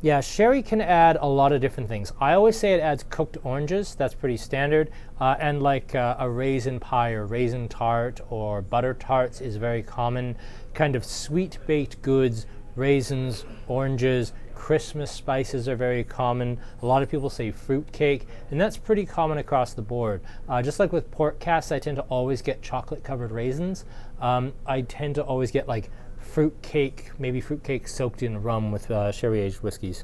Yeah, sherry can add a lot of different things. I always say it adds cooked oranges. That's pretty standard. And like a raisin pie or raisin tart or butter tarts is very common. Kind of sweet baked goods, raisins, oranges, Christmas spices are very common. A lot of people say fruit cake, and that's pretty common across the board. Just like with pork casks, I tend to always get chocolate covered raisins. I tend to always get like fruit cake, maybe fruit cake soaked in rum with sherry aged whiskeys.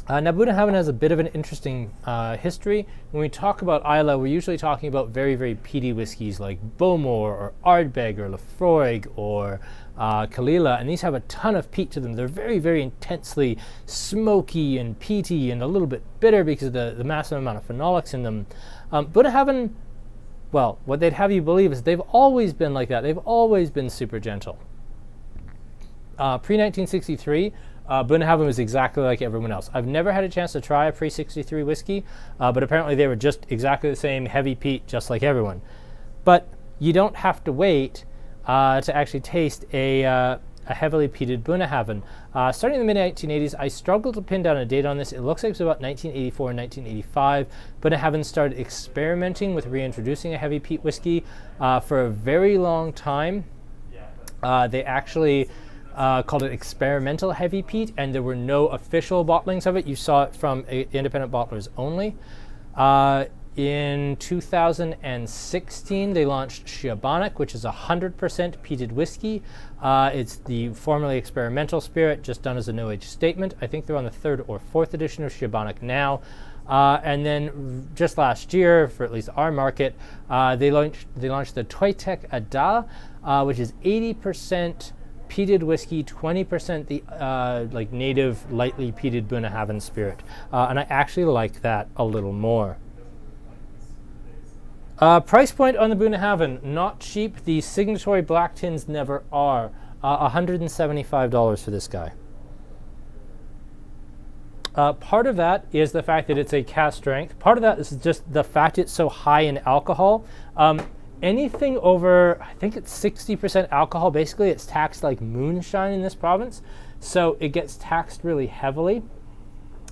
Now, Bunnahabhain has a bit of an interesting history. When we talk about Islay, we're usually talking about very, very peaty whiskeys like Bowmore or Ardbeg or Lafroig or Kalila, and these have a ton of peat to them. They're very, very intensely smoky and peaty and a little bit bitter because of the massive amount of phenolics in them. Bunnahabhain, well, what they'd have you believe is they've always been like that. They've always been super gentle. Pre-1963, Bunnahabhain was exactly like everyone else. I've never had a chance to try a pre-63 whiskey, but apparently they were just exactly the same, heavy peat, just like everyone. But you don't have to wait to actually taste a heavily peated Bunnahabhain. Starting in the mid-1980s, I struggled to pin down a date on this. It looks like it was about 1984 and 1985. Bunnahabhain started experimenting with reintroducing a heavy peat whiskey for a very long time. They actually called it experimental heavy peat, and there were no official bottlings of it. You saw it from independent bottlers only. In 2016, they launched Schiabonic, which is 100% peated whiskey. It's the formerly experimental spirit, just done as a no-age statement. I think they're on the 3rd or 4th edition of Schiabonic now. And then just last year, for at least our market, they launched the Toitek Ada, which is 80% peated whiskey, 20% the like native lightly peated Bunnahabhain spirit, and I actually like that a little more. Price point on the Bunnahabhain, not cheap. The Signatory black tins never are. $175 for this guy. Part of that is the fact that it's a cask strength. Part of that is just the fact it's so high in alcohol. Anything over, I think it's 60% alcohol, basically it's taxed like moonshine in this province. So it gets taxed really heavily.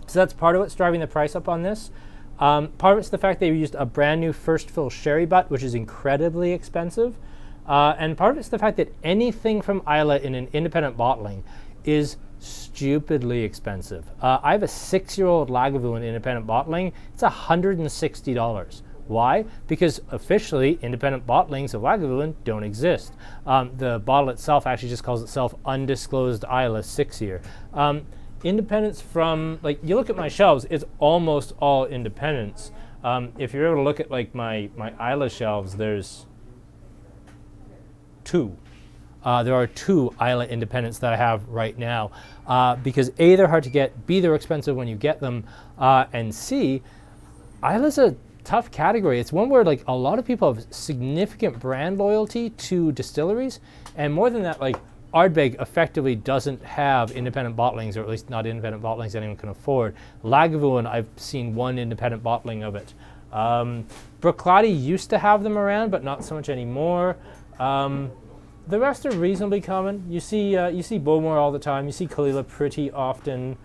So that's part of what's driving the price up on this. Part of it's the fact they used a brand new first fill sherry butt, which is incredibly expensive. And part of it's the fact that anything from Islay in an independent bottling is stupidly expensive. I have a 6-year-old Lagavulin independent bottling. It's $160. Why? Because officially, independent bottlings of Lagavulin don't exist. The bottle itself actually just calls itself Undisclosed Isla 6-year. Independents from, like, you look at my shelves, it's almost all independents. If you're able to look at, like, my Isla shelves, there's 2. There are 2 Isla independents that I have right now because A, they're hard to get, B, they're expensive when you get them, and C, Isla's a tough category. It's one where like a lot of people have significant brand loyalty to distilleries, and more than that, like Ardbeg effectively doesn't have independent bottlings, or at least not independent bottlings anyone can afford. Lagavulin, I've seen 1 independent bottling of it. Bruichladdich used to have them around, but not so much anymore. The rest are reasonably common. You see Bowmore all the time. You see Kalila pretty often.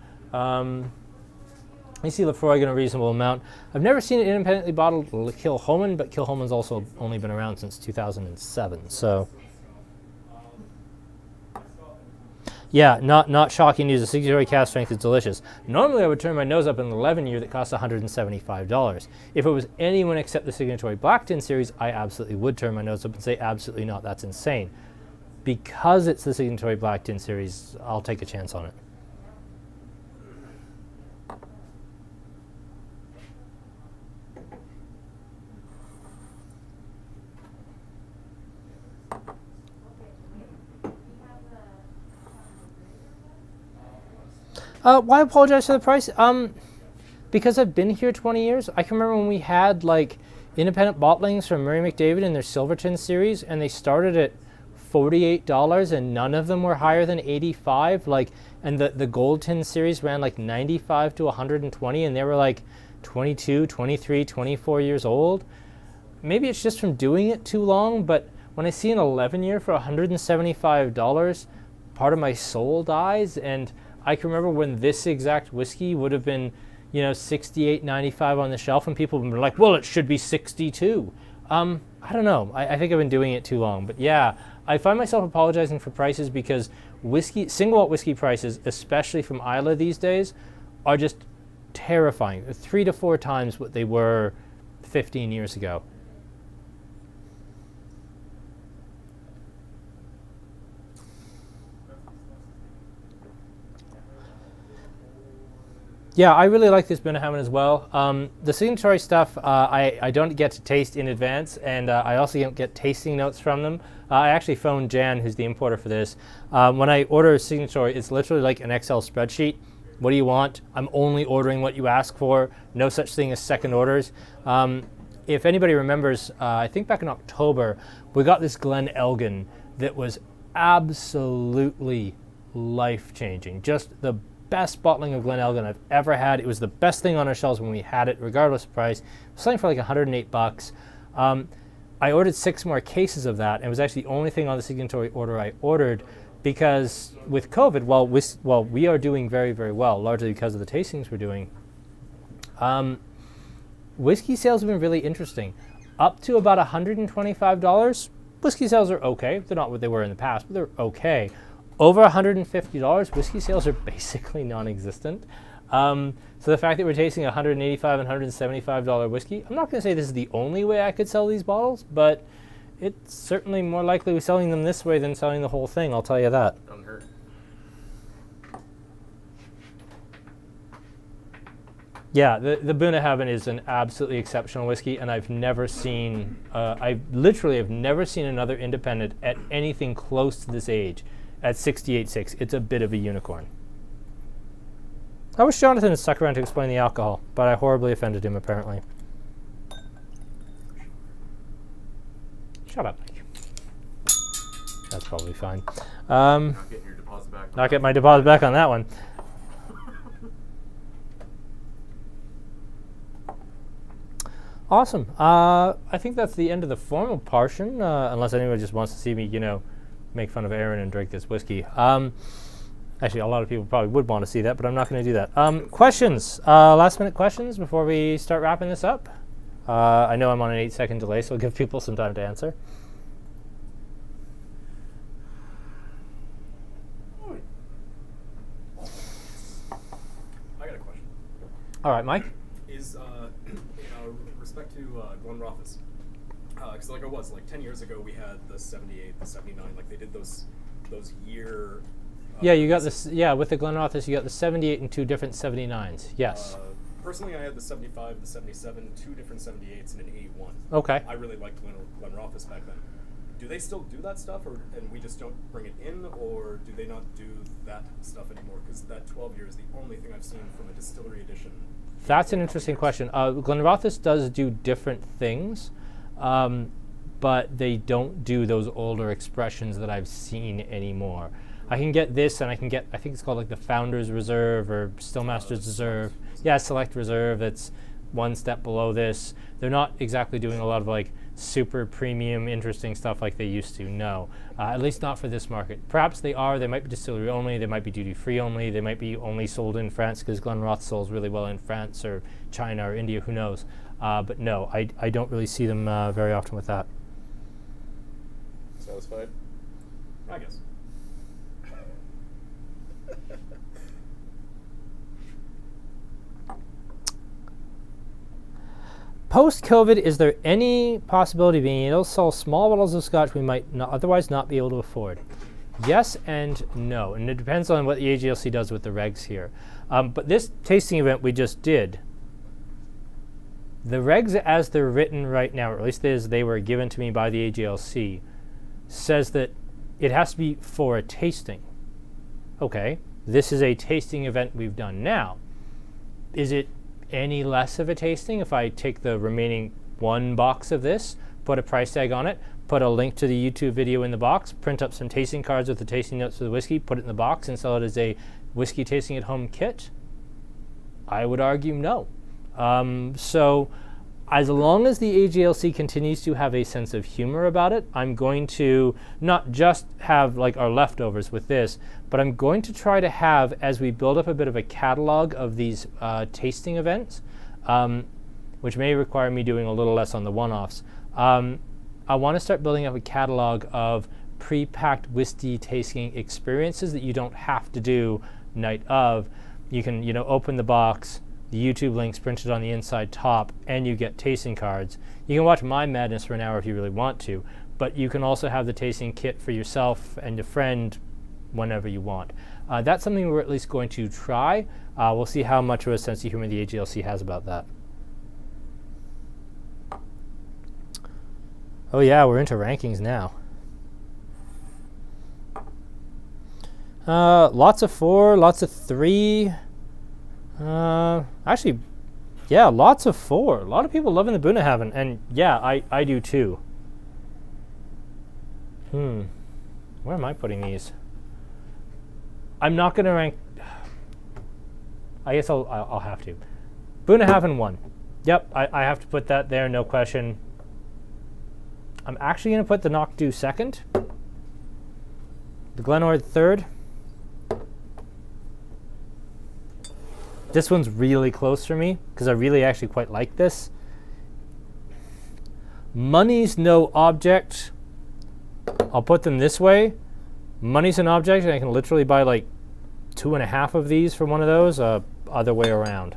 You see Lefroy in a reasonable amount. I've never seen it independently bottled Kilhoman, but Kilhoman's also only been around since 2007. So, yeah, not shocking news. The Signatory cask strength is delicious. Normally, I would turn my nose up at an 11-year that costs $175. If it was anyone except the Signatory Black Tin series, I absolutely would turn my nose up and say, absolutely not, that's insane. Because it's the Signatory Black Tin series, I'll take a chance on it. Why apologize for the price? Because I've been here 20 years. I can remember when we had like independent bottlings from Murray McDavid in their Silverton series, and they started at $48, and none of them were higher than 85. Like, and the Gold Tin series ran like 95 to 120, and they were like 22, 23, 24 years old. Maybe it's just from doing it too long, but when I see an 11-year for $175, part of my soul dies. And I can remember when this exact whiskey would have been, $68, $95 on the shelf, and people were like, well, it should be 62. I don't know. I think I've been doing it too long. But yeah, I find myself apologizing for prices because single malt whiskey prices, especially from Isla these days, are just terrifying. 3 to 4 times what they were 15 years ago. Yeah, I really like this Bunnahabhain as well. The Signatory stuff, I don't get to taste in advance, and I also don't get tasting notes from them. I actually phoned Jan, who's the importer for this. When I order a Signatory, it's literally like an Excel spreadsheet. What do you want? I'm only ordering what you ask for. No such thing as second orders. If anybody remembers, I think back in October, we got this Glen Elgin that was absolutely life-changing. Just the best bottling of Glen Elgin I've ever had. It was the best thing on our shelves when we had it, regardless of price. It was selling for like $108. I ordered 6 more cases of that, and it was actually the only thing on the Signatory order I ordered because with COVID, while we are doing very, very well, largely because of the tastings we're doing, whiskey sales have been really interesting. Up to about $125, whiskey sales are okay. They're not what they were in the past, but they're okay. Over $150, whiskey sales are basically non-existent. So the fact that we're tasting $185 and $175 whiskey, I'm not going to say this is the only way I could sell these bottles, but it's certainly more likely we're selling them this way than selling the whole thing, I'll tell you that. Doesn't hurt. Yeah, the Bunnahabhain is an absolutely exceptional whiskey, and I've never seen, I literally have never seen another independent at anything close to this age. At 68.6, it's a bit of a unicorn. I wish Jonathan had stuck around to explain the alcohol, but I horribly offended him, apparently. Shut up, Mike. That's probably fine. Not getting your deposit back. Not get my deposit back on that one. Awesome. I think that's the end of the formal portion, unless anyone just wants to see me, make fun of Aaron and drink this whiskey. Actually, a lot of people probably would want to see that, but I'm not going to do that. Questions? Last minute questions before we start wrapping this up? I know I'm on an 8-second delay, so I'll give people some time to answer. All right, Mike. Is in respect to Glen Rothes, because like it was like 10 years ago we had the 78, the 79, like they did those year. Yeah, you got this. Yeah, with the Glen Rothes, you got the 78 and 2 different 79s. Yes. Personally, I had the 75, the 77, 2 different 78s, and an 81. Okay. I really liked Glen Rothes back then. Do they still do that stuff, and we just don't bring it in, or do they not do that stuff anymore? Because that 12 year is the only thing I've seen from a distillery edition. That's an interesting question. Glen Rothes does do different things, but they don't do those older expressions that I've seen anymore. I can get this, and I can get, I think it's called like the Founder's Reserve or Stillmaster's Reserve. Yeah, Select Reserve, that's one step below this. They're not exactly doing a lot of like super premium, interesting stuff like they used to, no. At least not for this market. Perhaps they are, they might be distillery only, they might be duty free only, they might be only sold in France because Glen Rothes sells really well in France or China or India, who knows. But no, I don't really see them very often with that. Satisfied? I guess. Post-COVID, is there any possibility of being able to sell small bottles of Scotch we might otherwise not be able to afford? Yes and no, and it depends on what the AGLC does with the regs here. But this tasting event we just did, the regs as they're written right now, or at least as they were given to me by the AGLC, says that it has to be for a tasting. Okay, this is a tasting event we've done now. Is it any less of a tasting if I take the remaining 1 box of this, put a price tag on it, put a link to the YouTube video in the box, print up some tasting cards with the tasting notes for the whiskey, put it in the box and sell it as a whiskey tasting at home kit? I would argue no. So as long as the AGLC continues to have a sense of humor about it, I'm going to not just have like our leftovers with this, but I'm going to try to have, as we build up a bit of a catalog of these tasting events, which may require me doing a little less on the one-offs, I want to start building up a catalog of pre-packed whiskey tasting experiences that you don't have to do night of. You can, open the box, the YouTube link's printed on the inside top, and you get tasting cards. You can watch my madness for an hour if you really want to, but you can also have the tasting kit for yourself and your friend whenever you want. That's something we're at least going to try. We'll see how much of a sense of humor the AGLC has about that. Oh yeah, we're into rankings now. Lots of 4, lots of 3. Actually, yeah, lots of 4. A lot of people loving the Bunnahabhain, and yeah, I do too. Where am I putting these? I'm not going to rank. I guess I'll have to. Bunnahabhain 1. Yep, I have to put that there, no question. I'm actually going to put the Knockando 2nd. The Glenord 3rd. This one's really close for me because I really actually quite like this. Money's no object. I'll put them this way. Money's an object, and I can literally buy like 2.5 of these for one of those. Other way around.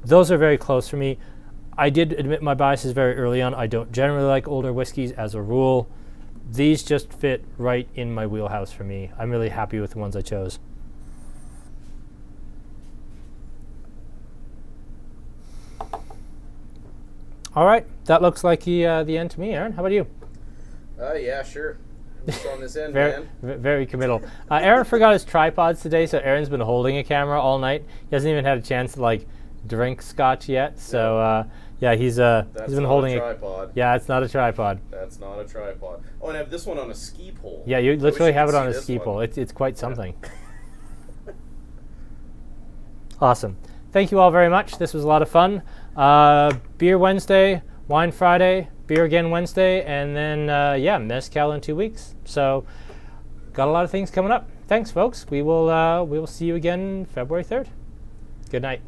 Those are very close for me. I did admit my biases very early on. I don't generally like older whiskeys as a rule. These just fit right in my wheelhouse for me. I'm really happy with the ones I chose. All right, that looks like the end to me. Aaron, how about you? Yeah, sure. I'm just on this end, very, man. Very committal. Aaron forgot his tripods today, so Aaron's been holding a camera all night. He hasn't even had a chance to like drink Scotch yet. So yeah, he's been holding a tripod. Yeah, it's not a tripod. That's not a tripod. Oh, and I have this one on a ski pole. Yeah, you literally have it on a ski pole. It's quite something. Awesome. Thank you all very much. This was a lot of fun. Beer Wednesday, Wine Friday, beer again Wednesday, and then yeah, Mezcal in 2 weeks. So got a lot of things coming up. Thanks, folks. We will see you again February 3rd. Good night.